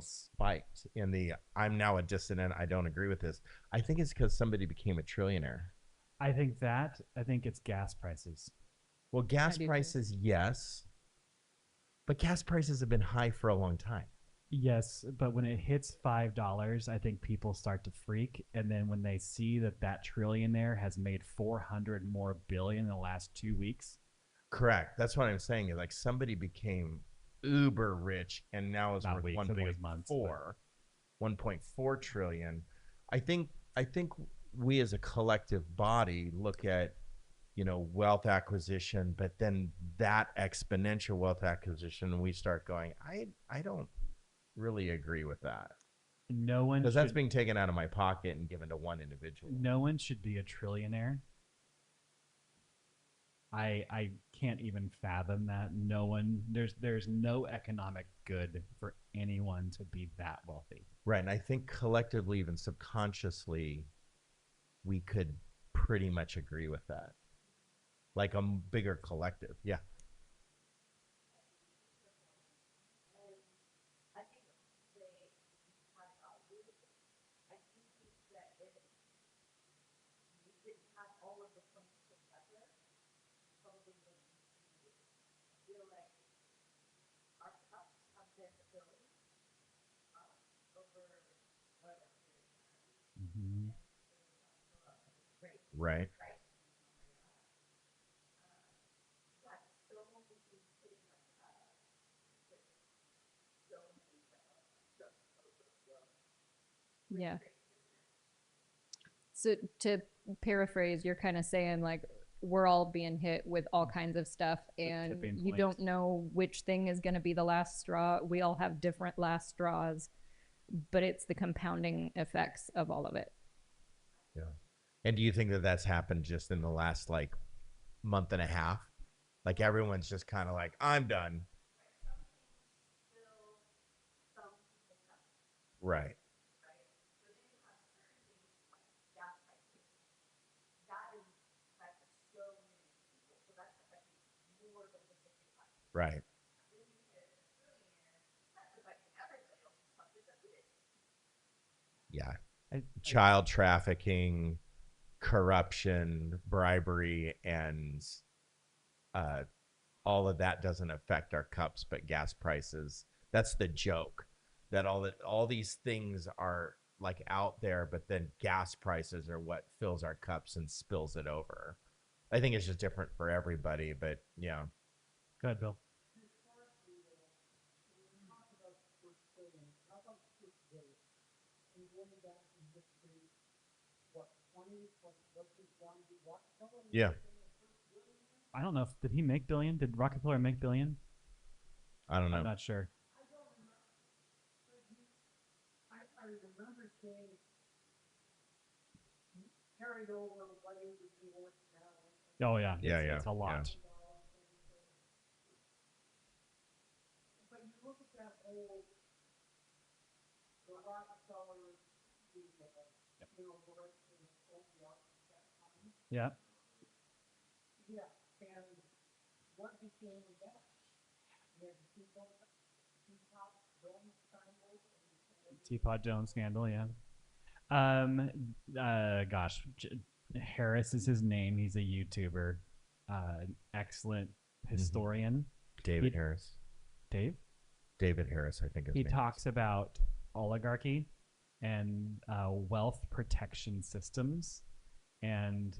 spiked in the I'm now a dissident, I don't agree with this. I think it's because somebody became a trillionaire. I think it's gas prices. Well, gas I do too. prices, yes. But gas prices have been high for a long time. Yes, but when it hits $5, I think people start to freak, and then when they see that trillionaire has made 400 more billion in the last 2 weeks. Correct. That's what I'm saying. Like somebody became uber rich and now is worth 1.4 trillion. I think we as a collective body look at wealth acquisition, but then that exponential wealth acquisition, and we start going, I don't really agree with that. No one, because that's being taken out of my pocket and given to one individual. No one should be a trillionaire. I can't even fathom that. No one, there's no economic good for anyone to be that wealthy. Right, and I think collectively, even subconsciously, we could pretty much agree with that. Like a bigger collective, yeah. Mm-hmm. Right. Yeah. So to paraphrase, you're kind of saying like we're all being hit with all kinds of stuff, and tipping you point. don't know which thing is going to be the last straw. We all have different last straws, but it's the compounding effects of all of it. Yeah. And do you think that that's happened just in the last like month and a half? Like everyone's just kind of like, I'm done. Right. Right. Yeah. Child trafficking, corruption, bribery, and all of that doesn't affect our cups, but gas prices. That's the joke. That all these things are like out there, but then gas prices are what fills our cups and spills it over. I think it's just different for everybody, but yeah. Go ahead, Bill. Yeah. I don't know if did he make billion? Did Rockefeller make billion? I don't know. I'm not sure. Oh yeah, Yeah, it's a lot. Yeah. Teapot Jones scandal, yeah. Um, gosh, Harris is his name. He's a YouTuber, excellent historian. David He- Harris. Dave. David Harris, I think his He name is. talks about oligarchy and wealth protection systems, and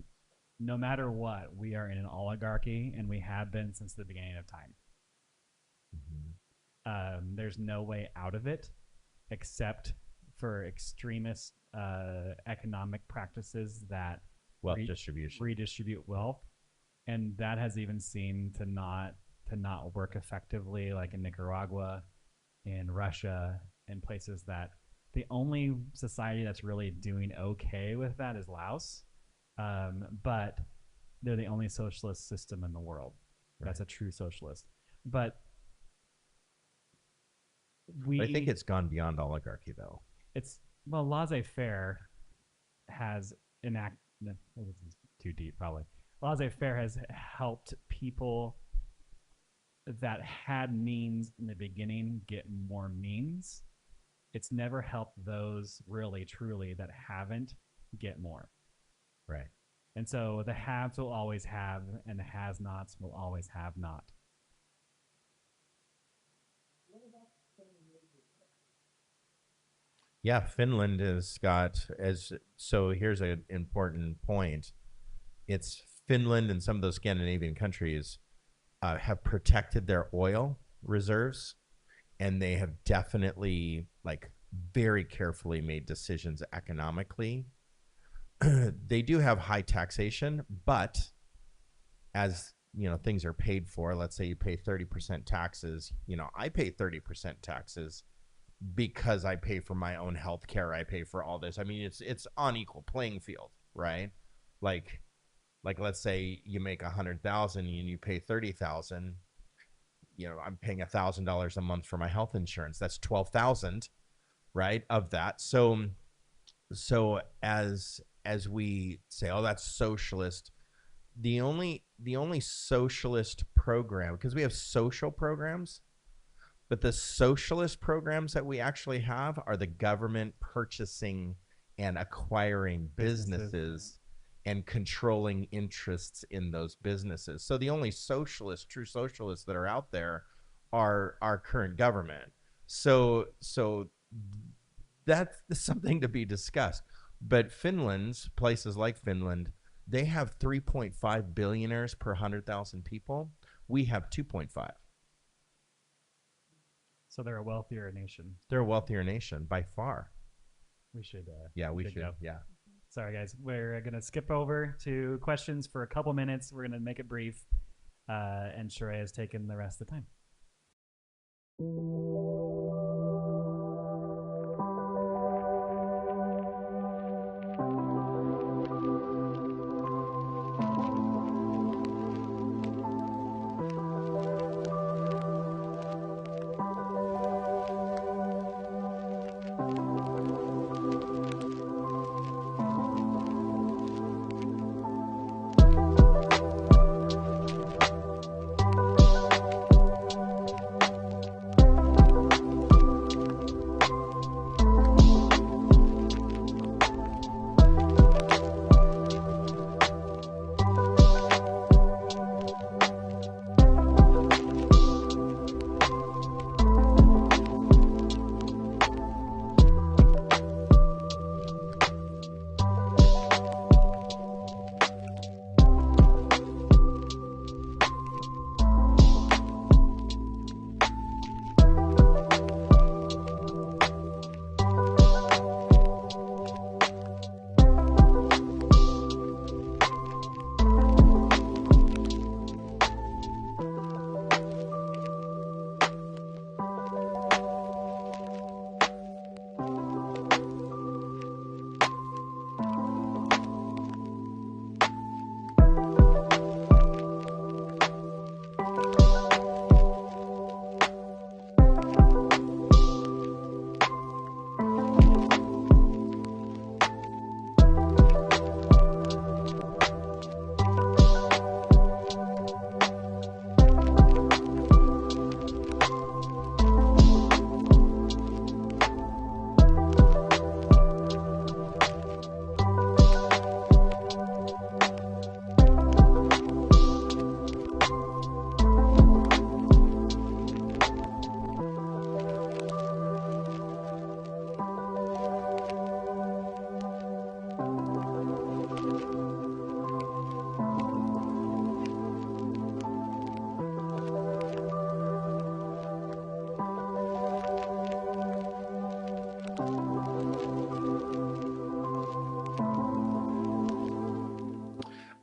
no matter what, we are in an oligarchy, and we have been since the beginning of time. There's no way out of it, except for extremist economic practices that Wealth re- distribution. redistribute wealth, and that has even seemed to not work effectively, like in Nicaragua, in Russia, in places that the only society that's really doing okay with that is Laos, but they're the only socialist system in the world. That's a true socialist, but I think it's gone beyond oligarchy, though. it's well, laissez-faire has this is too deep probably. Laissez-faire has helped people that had means in the beginning get more means. It's never helped those really truly that haven't get more. Right. And so the haves will always have, and the has-nots will always have not. Yeah, Finland has got so here's an important point. It's Finland and some of those Scandinavian countries have protected their oil reserves, and they have definitely like very carefully made decisions economically. They do have high taxation, but as you know, things are paid for. Let's say you pay 30% taxes. You know, I pay 30% taxes because I pay for my own health care. I pay for all this. I mean, it's on equal playing field, right? Like let's say you make 100,000 and you pay 30,000. You know, I'm paying $1,000 a month for my health insurance. That's 12,000, right? Of that. So as we say, oh, that's socialist. The only socialist program, because we have social programs, but the socialist programs that we actually have are the government purchasing and acquiring businesses and controlling interests in those businesses. So the only true socialists that are out there are our current government. So that's something to be discussed. But places like Finland, they have 3.5 billionaires per 100,000 people. We have 2.5. So they're a wealthier nation. They're a wealthier nation by far. We should. Yeah, we should. go. Yeah. Sorry, guys. We're going to skip over to questions for a couple minutes. We're going to make it brief. And Sheree has taken the rest of the time.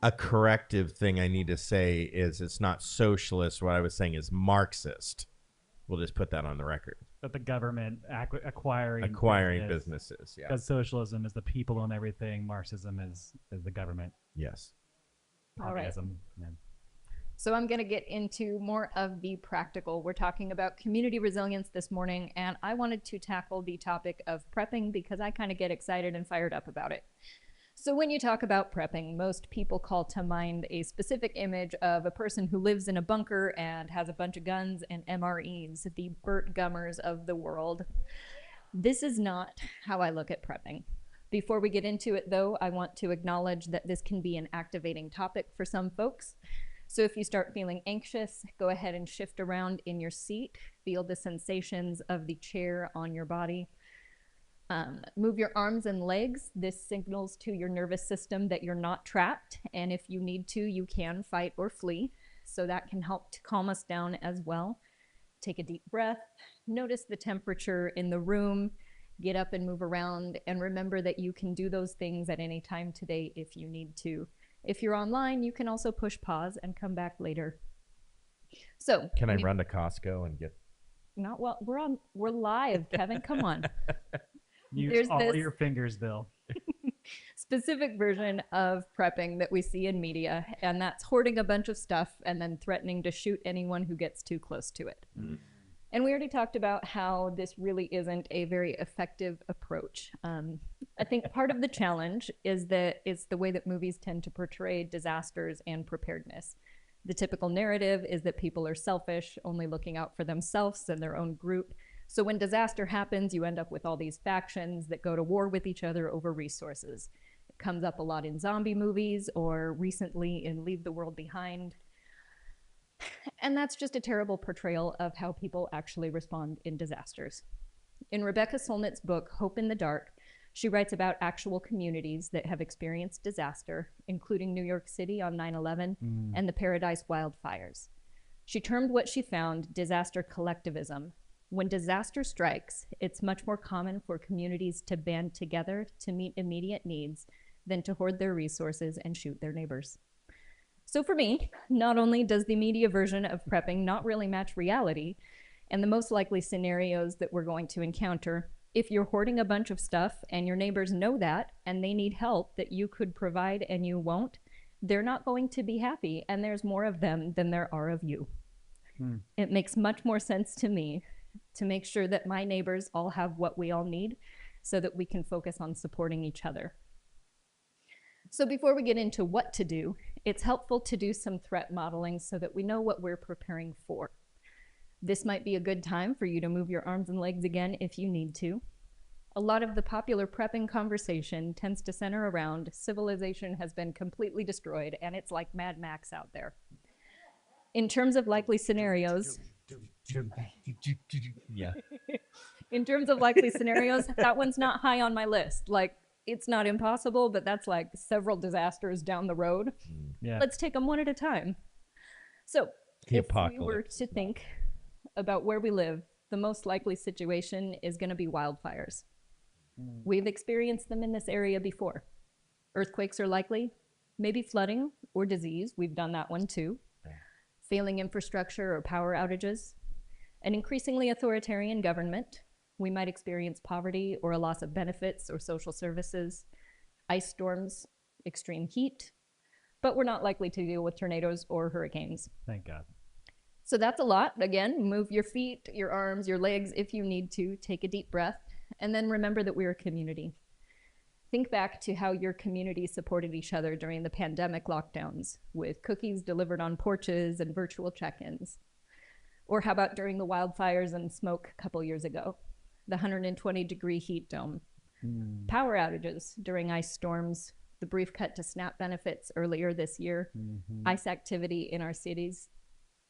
a corrective thing I need to say is it's not socialist. What I was saying is Marxist. We'll just put that on the record. But the government acquiring Businesses. Yeah. Because socialism is the people own everything. Marxism is the government. Yes. All right. Communism, yeah. So I'm going to get into more of the practical. We're talking about community resilience this morning, and I wanted to tackle the topic of prepping because I kind of get excited and fired up about it. So when you talk about prepping, most people call to mind a specific image of a person who lives in a bunker and has a bunch of guns and MREs, the Burt Gummers of the world. This is not how I look at prepping. Before we get into it, though, I want to acknowledge that this can be an activating topic for some folks. So if you start feeling anxious, go ahead and shift around in your seat. Feel the sensations of the chair on your body. Move your arms and legs. This signals to your nervous system that you're not trapped. And if you need to, you can fight or flee. So that can help to calm us down as well. Take a deep breath. Notice the temperature in the room. Get up and move around. And remember that you can do those things at any time today if you need to. If you're online, you can also push pause and come back later. So can I run to Costco and get? Not well. We're live, Kevin. Come on. Use all your fingers, Bill. Specific version of prepping that we see in media, and that's hoarding a bunch of stuff and then threatening to shoot anyone who gets too close to it. Mm. And we already talked about how this really isn't a very effective approach. I think part of the challenge is that it's the way that movies tend to portray disasters and preparedness. The typical narrative is that people are selfish, only looking out for themselves and their own group. So when disaster happens, you end up with all these factions that go to war with each other over resources. It comes up a lot in zombie movies or recently in Leave the World Behind. And that's just a terrible portrayal of how people actually respond in disasters. In Rebecca Solnit's book, Hope in the Dark, she writes about actual communities that have experienced disaster, including New York City on 9/11 and the Paradise wildfires. She termed what she found disaster collectivism. When disaster strikes, it's much more common for communities to band together to meet immediate needs than to hoard their resources and shoot their neighbors. So for me, not only does the media version of prepping not really match reality and the most likely scenarios that we're going to encounter, if you're hoarding a bunch of stuff and your neighbors know that and they need help that you could provide and you won't, they're not going to be happy, and there's more of them than there are of you. It makes much more sense to me to make sure that my neighbors all have what we all need so that we can focus on supporting each other. So before we get into what to do, it's helpful to do some threat modeling so that we know what we're preparing for. This might be a good time for you to move your arms and legs again if you need to. A lot of the popular prepping conversation tends to center around civilization has been completely destroyed and it's like Mad Max out there. In terms of likely scenarios, Yeah. in terms of likely scenarios, that one's not high on my list. Like, it's not impossible, but that's like several disasters down the road. Yeah. Let's take them one at a time. So, The if we were apocalypse. to think about where we live, the most likely situation is going to be wildfires. We've experienced them in this area before. Earthquakes are likely, maybe flooding or disease. We've done that one too. Failing infrastructure or power outages. An increasingly authoritarian government. We might experience poverty or a loss of benefits or social services, ice storms, extreme heat, but we're not likely to deal with tornadoes or hurricanes. Thank God. So that's a lot. Again, move your feet, your arms, your legs if you need to. Take a deep breath, and then remember that we're a community. Think back to how your community supported each other during the pandemic lockdowns with cookies delivered on porches and virtual check-ins. Or how about during the wildfires and smoke a couple years ago? The 120-degree heat dome. Power outages during ice storms, the brief cut to SNAP benefits earlier this year, ice activity in our cities.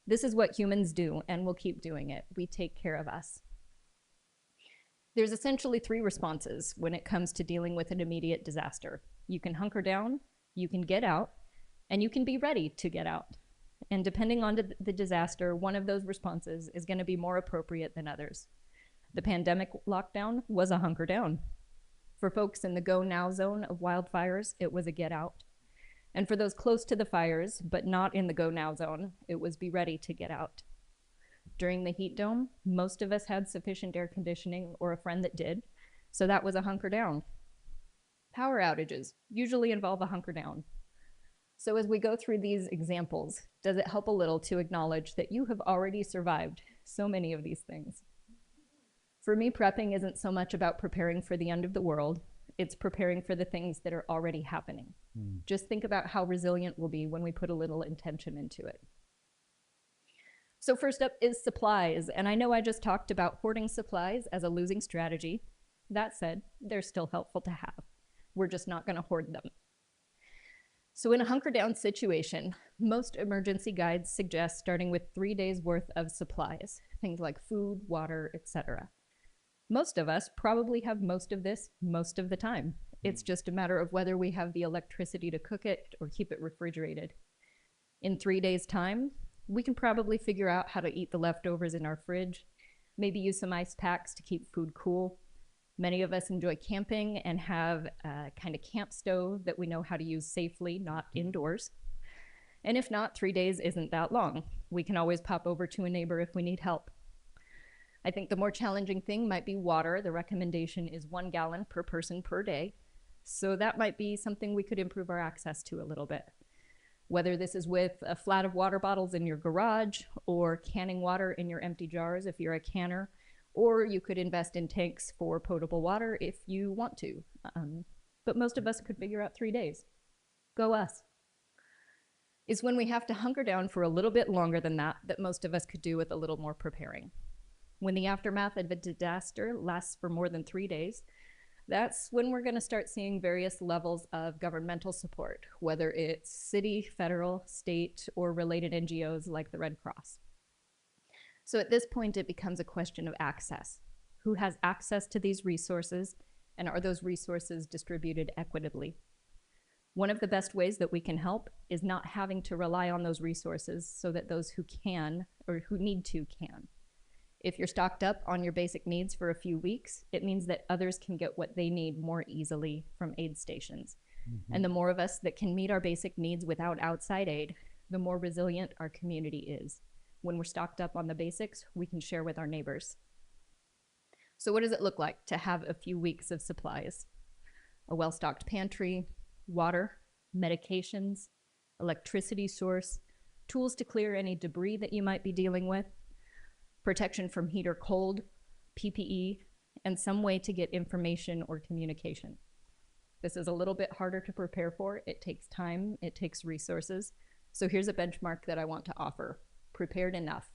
This is what humans do, and we'll keep doing it. We take care of us. There's essentially three responses when it comes to dealing with an immediate disaster. You can hunker down, you can get out, and you can be ready to get out. And depending on the disaster, one of those responses is going to be more appropriate than others. The pandemic lockdown was a hunker down. For folks in the go now zone of wildfires, it was a get out. And for those close to the fires, but not in the go now zone, it was be ready to get out. During the heat dome, most of us had sufficient air conditioning or a friend that did, so that was a hunker down. Power outages usually involve a hunker down. So as we go through these examples, does it help a little to acknowledge that you have already survived so many of these things? For me, prepping isn't so much about preparing for the end of the world, it's preparing for the things that are already happening. Just think about how resilient we'll be when we put a little intention into it. So first up is supplies, and I know I just talked about hoarding supplies as a losing strategy. That said, they're still helpful to have. We're just not going to hoard them. So in a hunker down situation, most emergency guides suggest starting with 3 days worth of supplies, things like food, water, etc. Most of us probably have most of this most of the time. It's just a matter of whether we have the electricity to cook it or keep it refrigerated. In 3 days' time, we can probably figure out how to eat the leftovers in our fridge, maybe use some ice packs to keep food cool. Many of us enjoy camping and have a kind of camp stove that we know how to use safely, not indoors. And if not, 3 days isn't that long. We can always pop over to a neighbor if we need help. I think the more challenging thing might be water. The recommendation is 1 gallon per person per day. So that might be something we could improve our access to a little bit. Whether this is with a flat of water bottles in your garage or canning water in your empty jars if you're a canner, or you could invest in tanks for potable water if you want to. But most of us could figure out 3 days. Go us. It's when we have to hunker down for a little bit longer than that that most of us could do with a little more preparing. When the aftermath of a disaster lasts for more than 3 days, that's when we're going to start seeing various levels of governmental support, whether it's city, federal, state, or related NGOs like the Red Cross. So at this point, it becomes a question of access. Who has access to these resources, and are those resources distributed equitably? One of the best ways that we can help is not having to rely on those resources so that those who can or who need to can. If you're stocked up on your basic needs for a few weeks, it means that others can get what they need more easily from aid stations. And the more of us that can meet our basic needs without outside aid, the more resilient our community is. When we're stocked up on the basics, we can share with our neighbors. So what does it look like to have a few weeks of supplies? A well-stocked pantry, water, medications, electricity source, tools to clear any debris that you might be dealing with, protection from heat or cold, PPE, and some way to get information or communication. This is a little bit harder to prepare for. It takes time, it takes resources. So here's a benchmark that I want to offer. Prepared enough.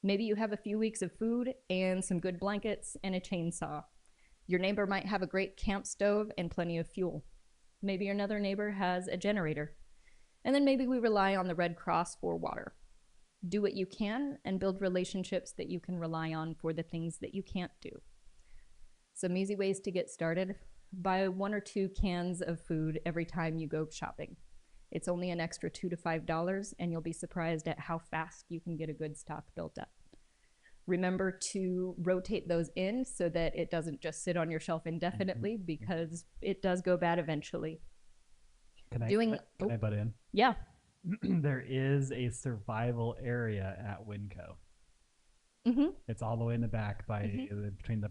Maybe you have a few weeks of food and some good blankets and a chainsaw. Your neighbor might have a great camp stove and plenty of fuel. Maybe another neighbor has a generator. And then maybe we rely on the Red Cross for water. Do what you can and build relationships that you can rely on for the things that you can't do. Some easy ways to get started: buy 1 or 2 cans of food every time you go shopping. It's only an extra $2 to $5, and you'll be surprised at how fast you can get a good stock built up. Remember to rotate those in so that it doesn't just sit on your shelf indefinitely, because it does go bad eventually. Can I butt in? Yeah. There is a survival area at Winco. It's all the way in the back by between the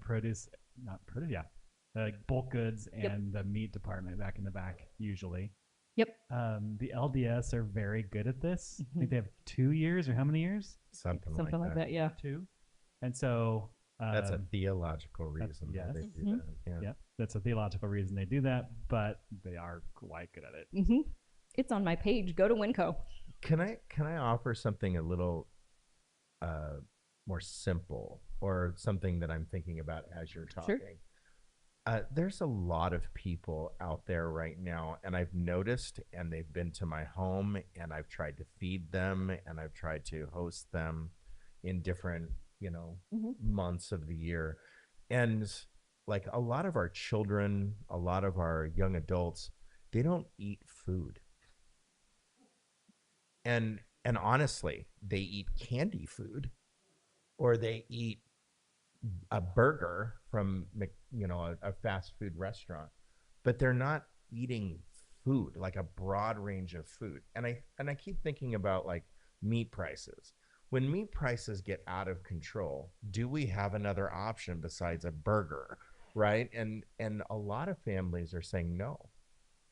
bulk goods and the meat department back in the back usually. Yep. The LDS are very good at this. I think they have 2 years, or how many years? Something like that, yeah. 2. And so that's a theological reason. Yes. They do that. Yeah, that's a theological reason they do that, but they are quite good at it. It's on my page. Go to Winco. Can I offer something a little more simple, or something that I'm thinking about as you're talking? Sure. There's a lot of people out there right now, and I've noticed, and they've been to my home, and I've tried to feed them, and I've tried to host them in different, months of the year. And like a lot of our children, a lot of our young adults, they don't eat food. And honestly, they eat candy food, or they eat a burger from a fast food restaurant, but they're not eating food, like a broad range of food. And I keep thinking about like meat prices. When meat prices get out of control, do we have another option besides a burger, right? And a lot of families are saying no.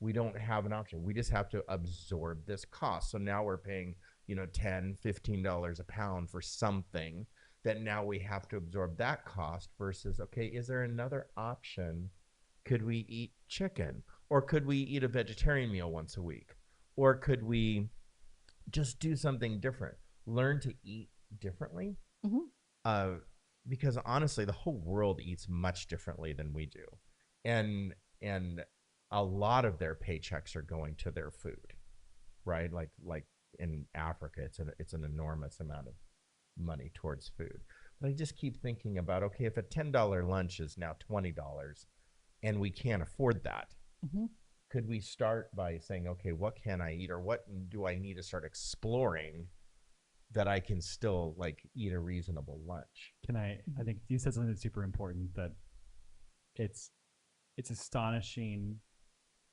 We don't have an option. We just have to absorb this cost. So now we're paying, $10, $15 a pound for something that now we have to absorb that cost versus, okay, is there another option? Could we eat chicken? Or could we eat a vegetarian meal once a week? Or could we just do something different? Learn to eat differently? Mhm. Uh, because honestly, the whole world eats much differently than we do. And a lot of their paychecks are going to their food, right? Like in Africa, it's an enormous amount of money towards food. But I just keep thinking about, okay, if a $10 lunch is now $20 and we can't afford that, Mhm. could we start by saying, okay, what can I eat, or what do I need to start exploring that I can still like eat a reasonable lunch? I think you said something that's super important, that it's it's astonishing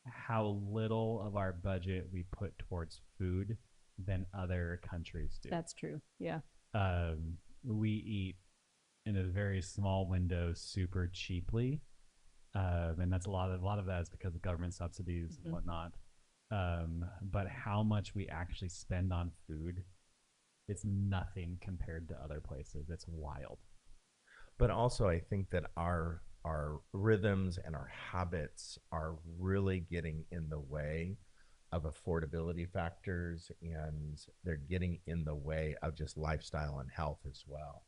how little of our budget we put towards food than other countries do. That's true. Yeah. We eat in a very small window super cheaply, and that's a lot of that is because of government subsidies and whatnot. But how much we actually spend on food, it's nothing compared to other places. It's wild. But also, I think that our rhythms and our habits are really getting in the way of affordability factors, and they're getting in the way of just lifestyle and health as well.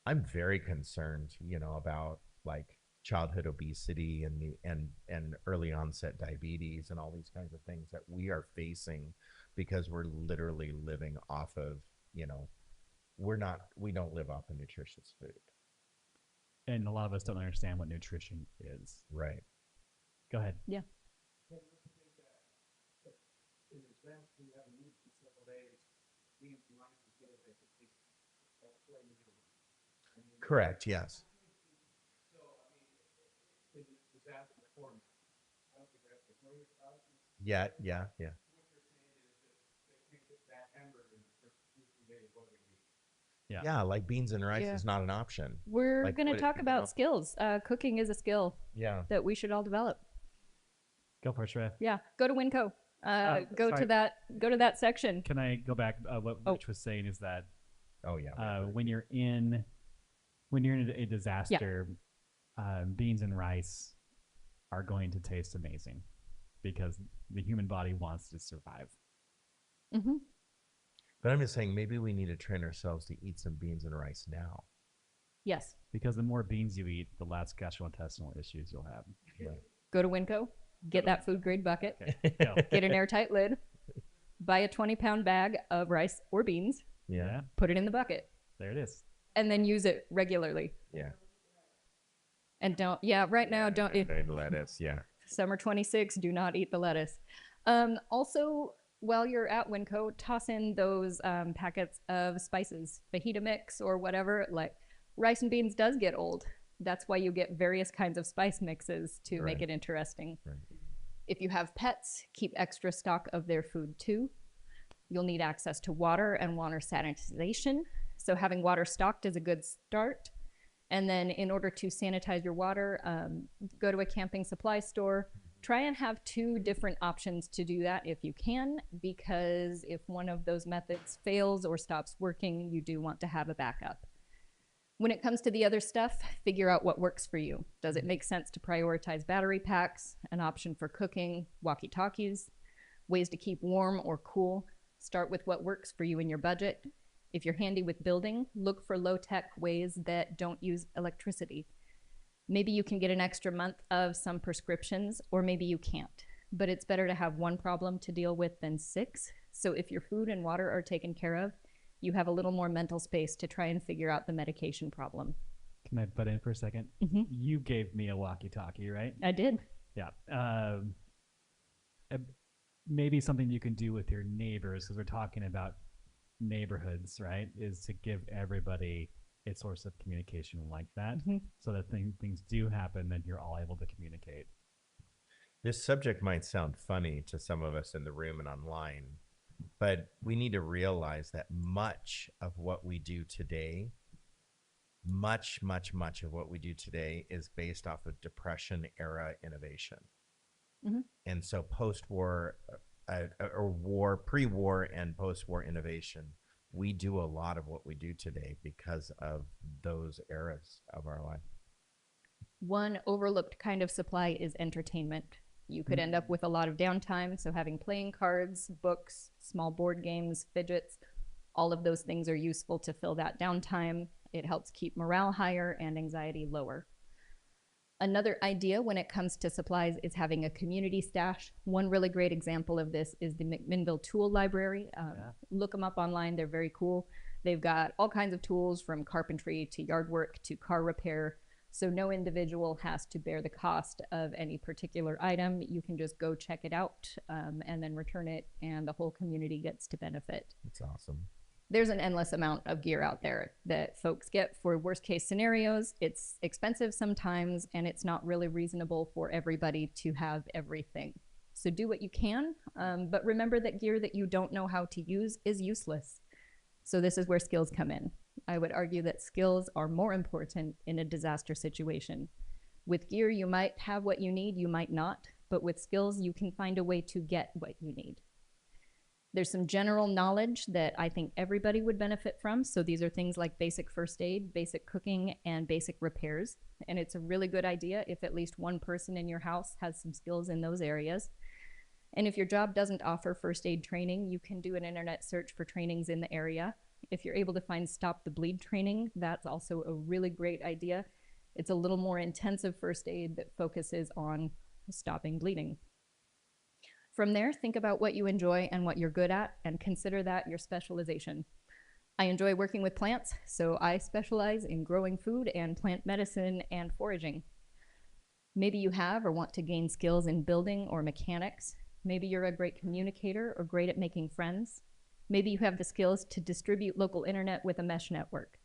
I'm very concerned, about like childhood obesity and and early onset diabetes and all these kinds of things that we are facing because we're literally living off of, we don't live off of nutritious food. And a lot of us don't understand what nutrition is. Right. Go ahead. Yeah. Correct. Yes. Yeah. Yeah. Yeah. Yeah. Yeah. Like beans and rice Yeah. is not an option. We're Like going to what- talk you about know? skills. Cooking is a skill Yeah. that we should all develop. Go for it, Shref. Yeah. Go to Winco. Go sorry. to that section. Can I go back? What Oh. Rich was saying is that Oh yeah. when you're in a disaster, beans and rice are going to taste amazing because the human body wants to survive. Hmm. But I'm just saying, maybe we need to train ourselves to eat some beans and rice now. Yes. Because the more beans you eat, the less gastrointestinal issues you'll have. Go to Winco. Get that food grade bucket. Okay, go. Get an airtight lid. Buy a 20-pound bag of rice or beans. Yeah. Put it in the bucket. There it is. And then use it regularly. Yeah. And don't, right now, don't, And lettuce. Yeah. summer 26, do not eat the lettuce. Also, while you're at Winco, toss in those packets of spices, fajita mix or whatever. Like rice and beans does get old. That's why you get various kinds of spice mixes to make Right. it interesting. Right. If you have pets, keep extra stock of their food too. You'll need access to water and water sanitization. So having water stocked is a good start. And then in order to sanitize your water, go to a camping supply store. Try and have 2 different options to do that if you can, because if one of those methods fails or stops working, you do want to have a backup. When it comes to the other stuff, figure out what works for you. Does it make sense to prioritize battery packs, an option for cooking, walkie-talkies, ways to keep warm or cool? Start with what works for you in your budget. If you're handy with building, look for low-tech ways that don't use electricity. Maybe you can get an extra month of some prescriptions, or maybe you can't. But it's better to have 1 problem to deal with than 6. So if your food and water are taken care of, you have a little more mental space to try and figure out the medication problem. Can I butt in for a second? Mhm. You gave me a walkie-talkie, right? I did. Yeah. Maybe something you can do with your neighbors, because we're talking about neighborhoods, right? Is to give everybody a source of communication like that, Mhm. so that things do happen, then you're all able to communicate. This subject might sound funny to some of us in the room and online, but we need to realize that much of what we do today, much of what we do today is based off of Depression era innovation. Mhm. And so post-war or war, pre-war and post-war innovation, we do a lot of what we do today because of those eras of our life. One overlooked kind of supply is entertainment. You could end up with a lot of downtime, so having playing cards, books, small board games, fidgets, all of those things are useful to fill that downtime. It helps keep morale higher and anxiety lower. Another idea when it comes to supplies is having a community stash. One really great example of this is the McMinnville Tool Library. Look them up online, they're very cool. They've got all kinds of tools from carpentry to yard work to car repair. So no individual has to bear the cost of any particular item. You can just go check it out and then return it, and the whole community gets to benefit. It's awesome. There's an endless amount of gear out there that folks get for worst case scenarios. It's expensive sometimes, and it's not really reasonable for everybody to have everything. So do what you can, but remember that gear that you don't know how to use is useless. So this is where skills come in. I would argue that skills are more important in a disaster situation. With gear, you might have what you need, you might not, but with skills, you can find a way to get what you need. There's some general knowledge that I think everybody would benefit from. So these are things like basic first aid, basic cooking, and basic repairs. And it's a really good idea if at least one person in your house has some skills in those areas. And if your job doesn't offer first aid training, you can do an internet search for trainings in the area. If you're able to find Stop the Bleed training, that's also a really great idea. It's a little more intensive first aid that focuses on stopping bleeding. From there, think about what you enjoy and what you're good at, and consider that your specialization. I enjoy working with plants, so I specialize in growing food and plant medicine and foraging. Maybe you have or want to gain skills in building or mechanics. Maybe you're a great communicator or great at making friends. Maybe you have the skills to distribute local internet with a mesh network.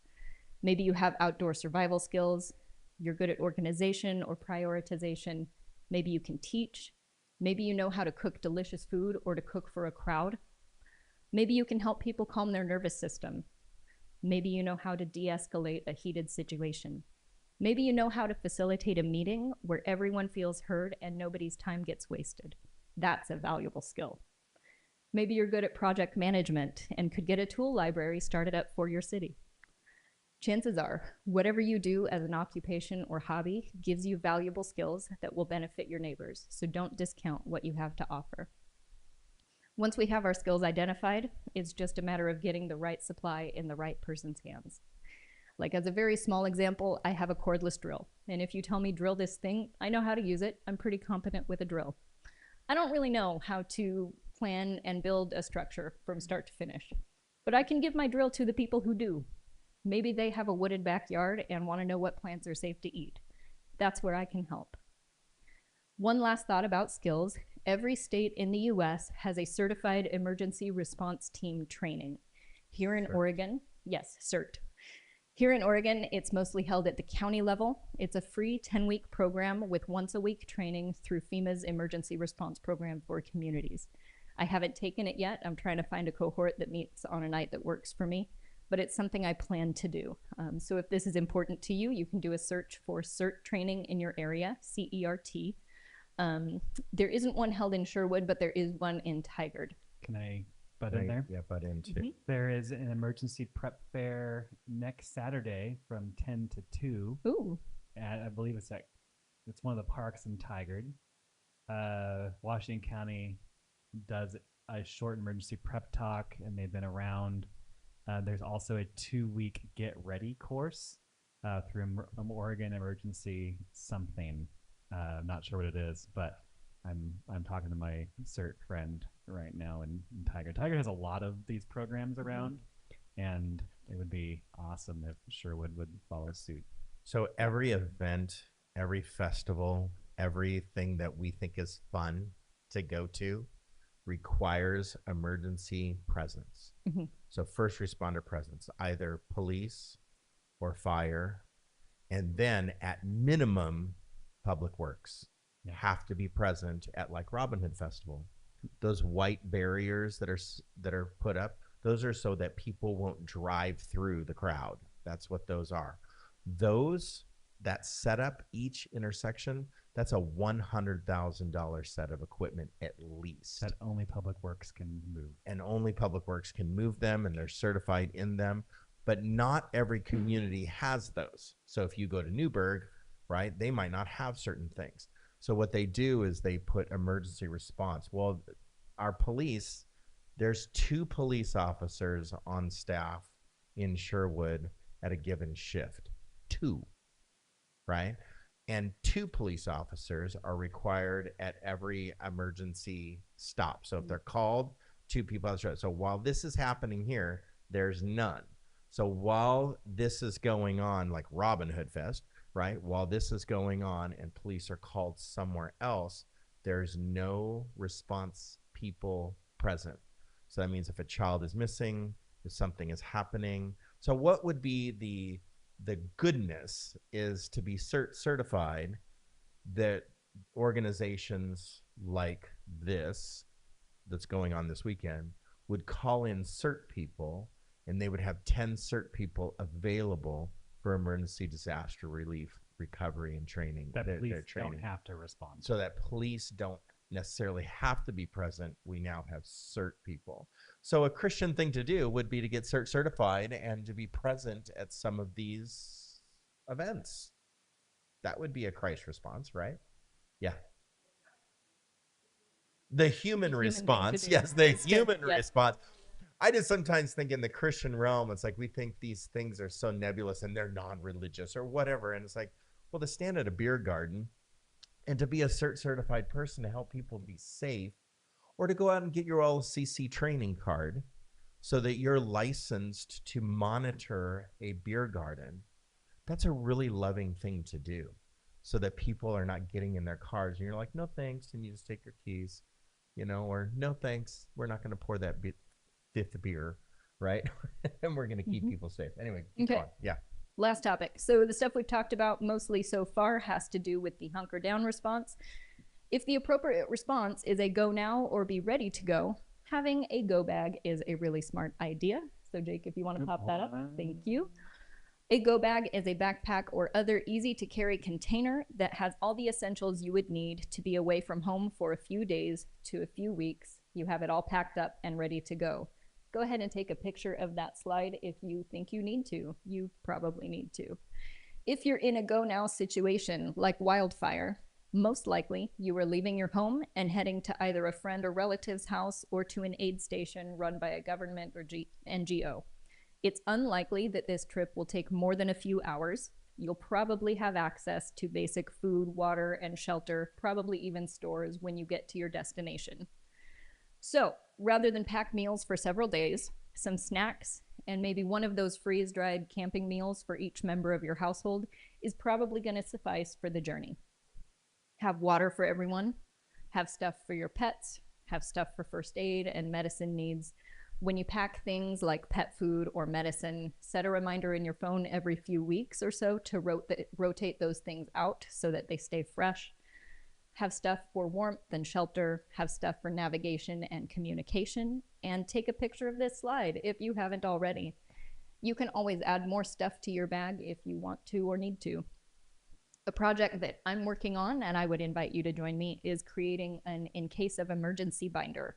Maybe you have outdoor survival skills. You're good at organization or prioritization. Maybe you can teach. Maybe you know how to cook delicious food or to cook for a crowd. Maybe you can help people calm their nervous system. Maybe you know how to de-escalate a heated situation. Maybe you know how to facilitate a meeting where everyone feels heard and nobody's time gets wasted. That's a valuable skill. Maybe you're good at project management and could get a tool library started up for your city. Chances are, whatever you do as an occupation or hobby gives you valuable skills that will benefit your neighbors, so don't discount what you have to offer. Once we have our skills identified, it's just a matter of getting the right supply in the right person's hands. Like as a very small example, I have a cordless drill, and if you tell me drill this thing, I know how to use it. I'm pretty competent with a drill. I don't really know how to plan and build a structure from start to finish, but I can give my drill to the people who do. Maybe they have a wooded backyard and want to know what plants are safe to eat. That's where I can help. One last thought about skills. Every state in the US has a certified emergency response team training. Here in Oregon, yes, CERT. Here in Oregon, it's mostly held at the county level. It's a free 10-week program with once-a-week training through FEMA's emergency response program for communities. I haven't taken it yet. I'm trying to find a cohort that meets on a night that works for me, but it's something I plan to do. So if this is important to you, you can do a search for CERT training in your area, CERT. There isn't one held in Sherwood, but there is one in Tigard. Can I butt in there? Yeah, butt in too. There is an emergency prep fair next Saturday from 10 to 2. Ooh. At, I believe it's one of the parks in Tigard. Washington County does a short emergency prep talk, and they've been around. There's also a 2-week get ready course through Oregon Emergency something. I'm not sure what it is, but I'm talking to my CERT friend right now in Tigard. Tigard has a lot of these programs around, and it would be awesome if Sherwood would follow suit. So every event, every festival, everything that we think is fun to go to requires emergency presence. Mhm. So first responder presence, either police or fire, and then at minimum, public works. Yeah. have to be present at like Robin Hood Festival. Those white barriers that are put up, those are so that people won't drive through the crowd. That's what those are. Those that set up each intersection, that's a $100,000 set of equipment at least. That only Public Works can move. And only Public Works can move them, and they're certified in them. But not every community has those. So if you go to Newburgh, right, they might not have certain things. So what they do is they put emergency response. Well, our police, there's 2 police officers on staff in Sherwood at a given shift. 2, right? And 2 police officers are required at every emergency stop. So if they're called, 2 people on the street. So while this is happening here, there's none. So while this is going on, like Robin Hood Fest, right? While this is going on and police are called somewhere else, there's no response people present. So that means if a child is missing, if something is happening. So what would be the goodness is to be certified that organizations like this that's going on this weekend would call in CERT people, and they would have 10 CERT people available for emergency disaster relief, recovery, and training. That Their police training. don't have to respond. So that police don't necessarily have to be present. We now have CERT people. So a Christian thing to do would be to get CERT certified and to be present at some of these events. That would be a Christ response, right? Yeah. The human human thing to response. do. Yes, the It's good. human Yeah. response. I just sometimes think in the Christian realm, it's like we think these things are so nebulous and they're non-religious or whatever. And it's like, well, to stand at a beer garden and to be a CERT certified person to help people be safe, or to go out and get your OLCC training card so that you're licensed to monitor a beer garden, that's a really loving thing to do so that people are not getting in their cars and you're like, no thanks, and you just take your keys, or no thanks, we're not going to pour that 5th beer, right? And we're going to keep people safe. Anyway, keep Okay. going. Yeah. Last topic. So the stuff we've talked about mostly so far has to do with the hunker down response. If the appropriate response is a go now or be ready to go, having a go bag is a really smart idea. So Jake, if you want to pop that up, thank you. A go bag is a backpack or other easy to carry container that has all the essentials you would need to be away from home for a few days to a few weeks. You have it all packed up and ready to go. Go ahead and take a picture of that slide if you think you need to. You probably need to. If you're in a go now situation like wildfire, most likely you are leaving your home and heading to either a friend or relative's house or to an aid station run by a government or NGO. It's unlikely that this trip will take more than a few hours. You'll probably have access to basic food, water, and shelter, probably even stores when you get to your destination. So, rather than pack meals for several days, some snacks, and maybe one of those freeze-dried camping meals for each member of your household is probably going to suffice for the journey. Have water for everyone, have stuff for your pets, have stuff for first aid and medicine needs. When you pack things like pet food or medicine, set a reminder in your phone every few weeks or so to rotate those things out so that they stay fresh. Have stuff for warmth and shelter, have stuff for navigation and communication, and take a picture of this slide if you haven't already. You can always add more stuff to your bag if you want to or need to. A project that I'm working on, and I would invite you to join me, is creating an in case of emergency binder.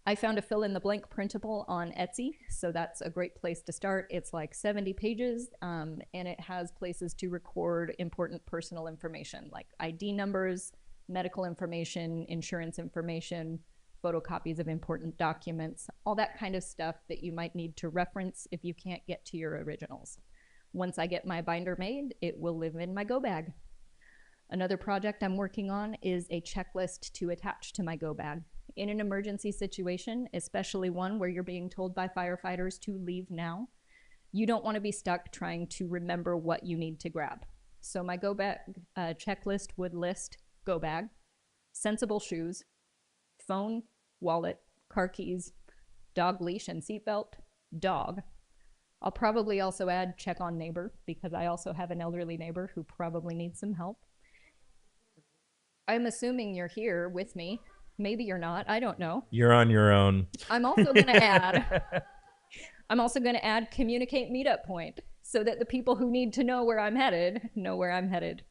I found a fill-in-the-blank printable on Etsy, so that's a great place to start. It's like 70 pages, and it has places to record important personal information like ID numbers, medical information, insurance information, photocopies of important documents, all that kind of stuff that you might need to reference if you can't get to your originals. Once I get my binder made, it will live in my go bag. Another project I'm working on is a checklist to attach to my go bag. In an emergency situation, especially one where you're being told by firefighters to leave now, you don't want to be stuck trying to remember what you need to grab. So my go bag checklist would list go bag, sensible shoes, phone, wallet, car keys, dog leash and seatbelt, dog. I'll probably also add check on neighbor because I also have an elderly neighbor who probably needs some help. I'm assuming you're here with me. Maybe you're not. I don't know. You're on your own. I'm also going to add communicate meetup point so that the people who need to know where I'm headed know where I'm headed.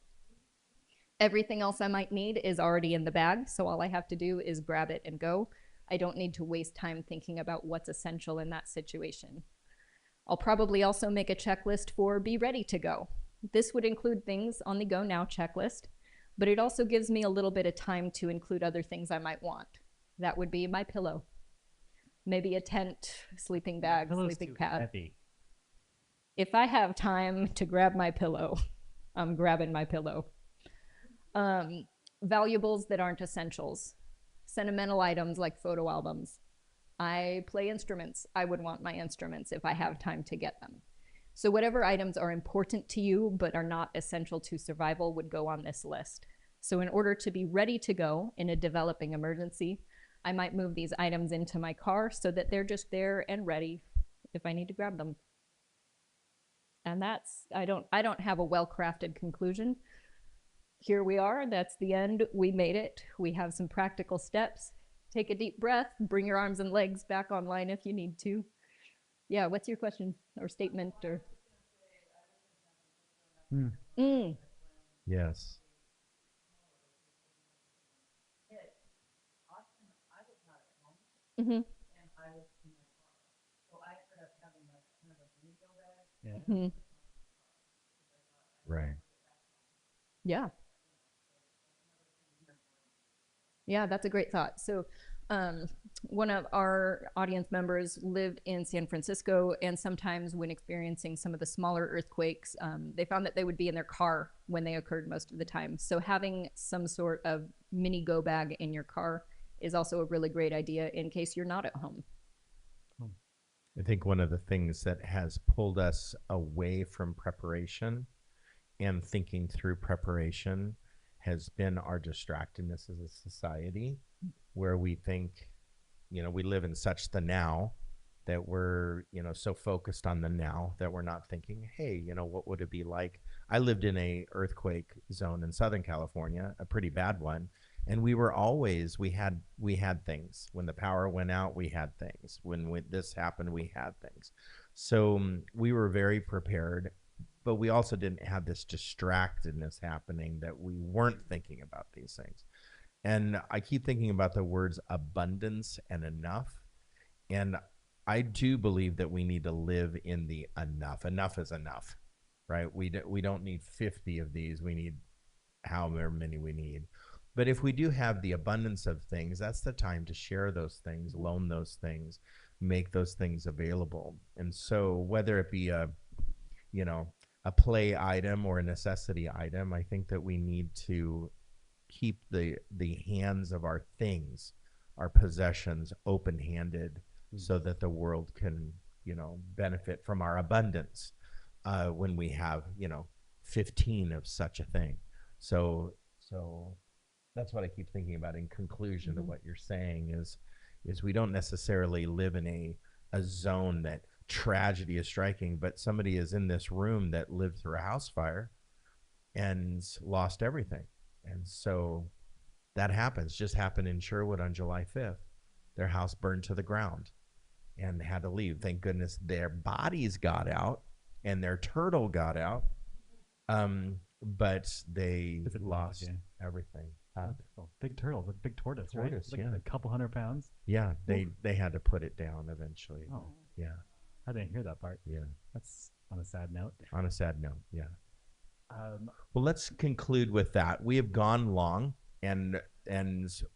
Everything else I might need is already in the bag, so all I have to do is grab it and go. I don't need to waste time thinking about what's essential in that situation. I'll probably also make a checklist for be ready to go. This would include things on the go now checklist, but it also gives me a little bit of time to include other things I might want. That would be my pillow, maybe a tent, sleeping bag, Pillow's sleeping too pad. heavy. If I have time to grab my pillow, I'm grabbing my pillow. Valuables that aren't essentials. Sentimental items like photo albums. I play instruments. I would want my instruments if I have time to get them. So whatever items are important to you but are not essential to survival would go on this list. So in order to be ready to go in a developing emergency, I might move these items into my car so that they're just there and ready if I need to grab them. And that's, I don't have a well-crafted conclusion. Here we are, that's the end, we made it. We have some practical steps. Take a deep breath, bring your arms and legs back online if you need to. Yeah, what's your question or statement or? Yes. Mm-hmm. Yeah. Mm-hmm. Right. Yeah. Yeah, that's a great thought. So one of our audience members lived in San Francisco, and sometimes when experiencing some of the smaller earthquakes, they found that they would be in their car when they occurred most of the time. So having some sort of mini go bag in your car is also a really great idea in case you're not at home. I think one of the things that has pulled us away from preparation and thinking through preparation has been our distractedness as a society, where we think, we live in such the now that we're, so focused on the now that we're not thinking, hey, what would it be like? I lived in a earthquake zone in Southern California, a pretty bad one. And we had things. When the power went out, we had things. When this happened, we had things. So we were very prepared, but we also didn't have this distractedness happening that we weren't thinking about these things. And I keep thinking about the words abundance and enough. And I do believe that we need to live in the enough. Enough is enough, right? We don't need 50 of these. We need however many we need. But if we do have the abundance of things, that's the time to share those things, loan those things, make those things available. And so whether it be a play item or a necessity item, I think that we need to keep the hands of our things, our possessions, open-handed, so that the world can, benefit from our abundance when we have, 15 of such a thing. So that's what I keep thinking about in conclusion of what you're saying is we don't necessarily live in a zone that tragedy is striking, but somebody is in this room that lived through a house fire and lost everything. And so that just happened in Sherwood on July 5th. Their house burned to the ground and had to leave. Thank goodness their bodies got out and their turtle got out. But they lost everything. Big turtle, the big tortoise, right? Tortoise, Like yeah. a couple 100 pounds. Yeah, they had to put it down eventually. Oh, Yeah, I didn't hear that part. yeah. That's on a sad note. On a sad note, yeah. Well, let's conclude with that. We have gone long, and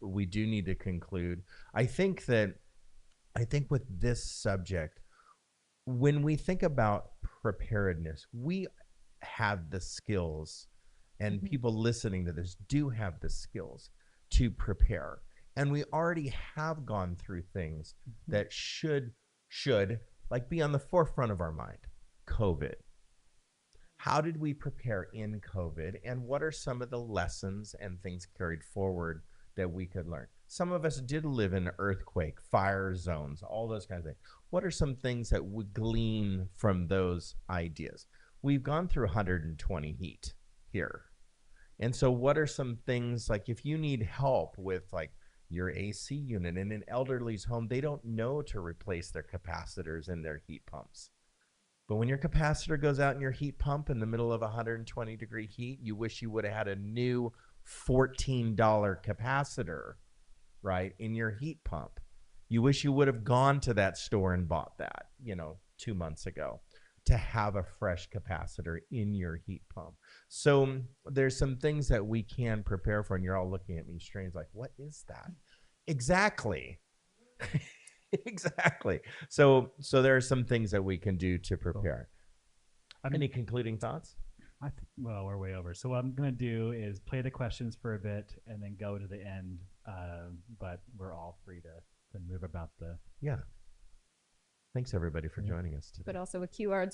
we do need to conclude. I think with this subject, when we think about preparedness, we have the skills, and people listening to this do have the skills to prepare. And we already have gone through things that should like be on the forefront of our mind. COVID. How did we prepare in COVID? And what are some of the lessons and things carried forward that we could learn? Some of us did live in earthquake, fire zones, all those kinds of things. What are some things that would glean from those ideas? We've gone through 120 heat here. And so what are some things, like if you need help with like your AC unit in an elderly's home, they don't know to replace their capacitors and their heat pumps. But when your capacitor goes out in your heat pump in the middle of 120-degree heat, you wish you would have had a new $14 capacitor, right, in your heat pump. You wish you would have gone to that store and bought that, 2 months ago, to have a fresh capacitor in your heat pump. So there's some things that we can prepare for, and you're all looking at me strange, like, what is that? Exactly. Exactly. So there are some things that we can do to prepare. Any concluding thoughts? Well, we're way over. So what I'm going to do is play the questions for a bit and then go to the end. But we're all free to move about the. Yeah. Thanks everybody for joining us today. But also a QR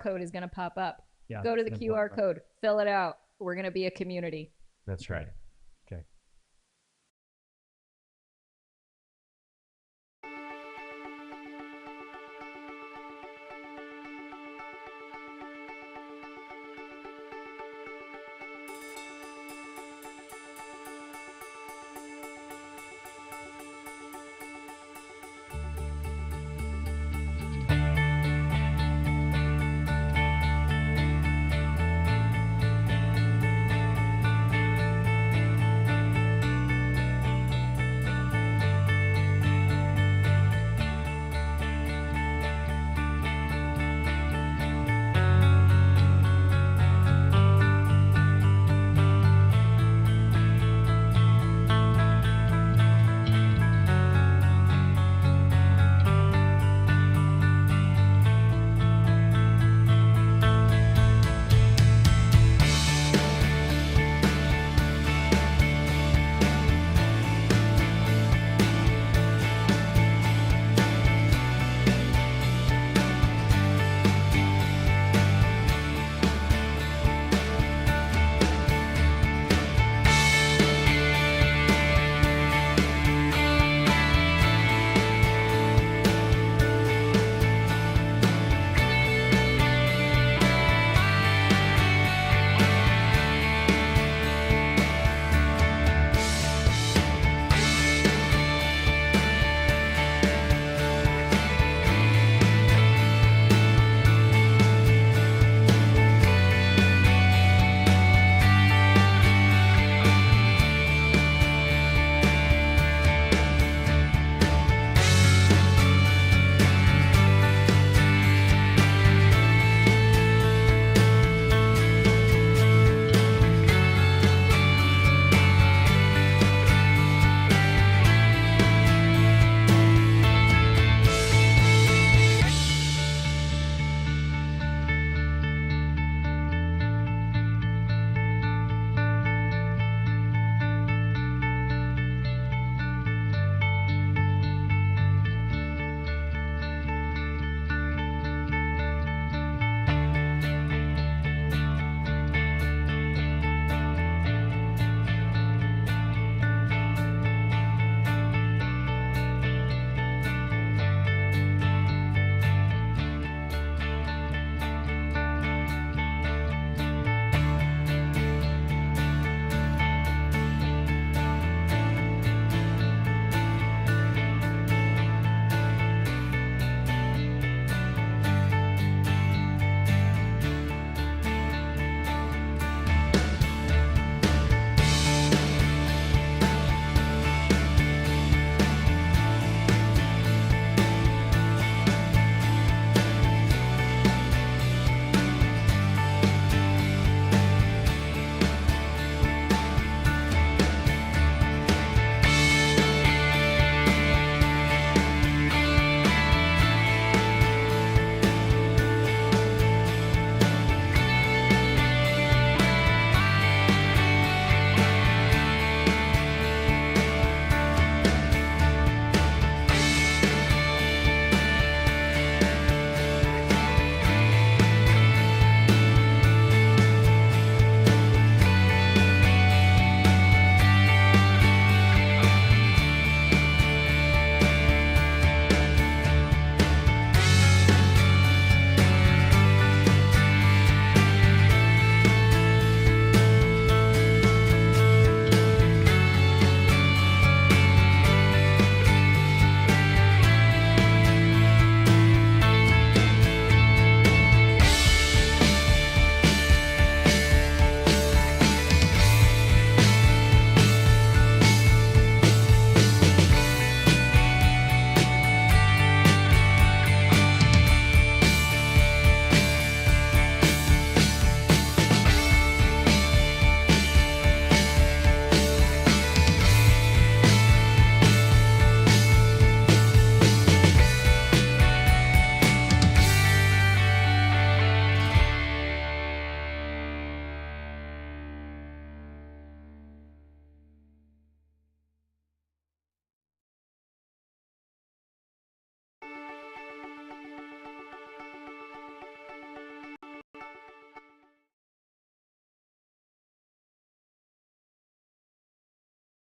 code is going to pop up. Yeah, Go to the that's QR important. code, fill it out. We're going to be a community. That's right.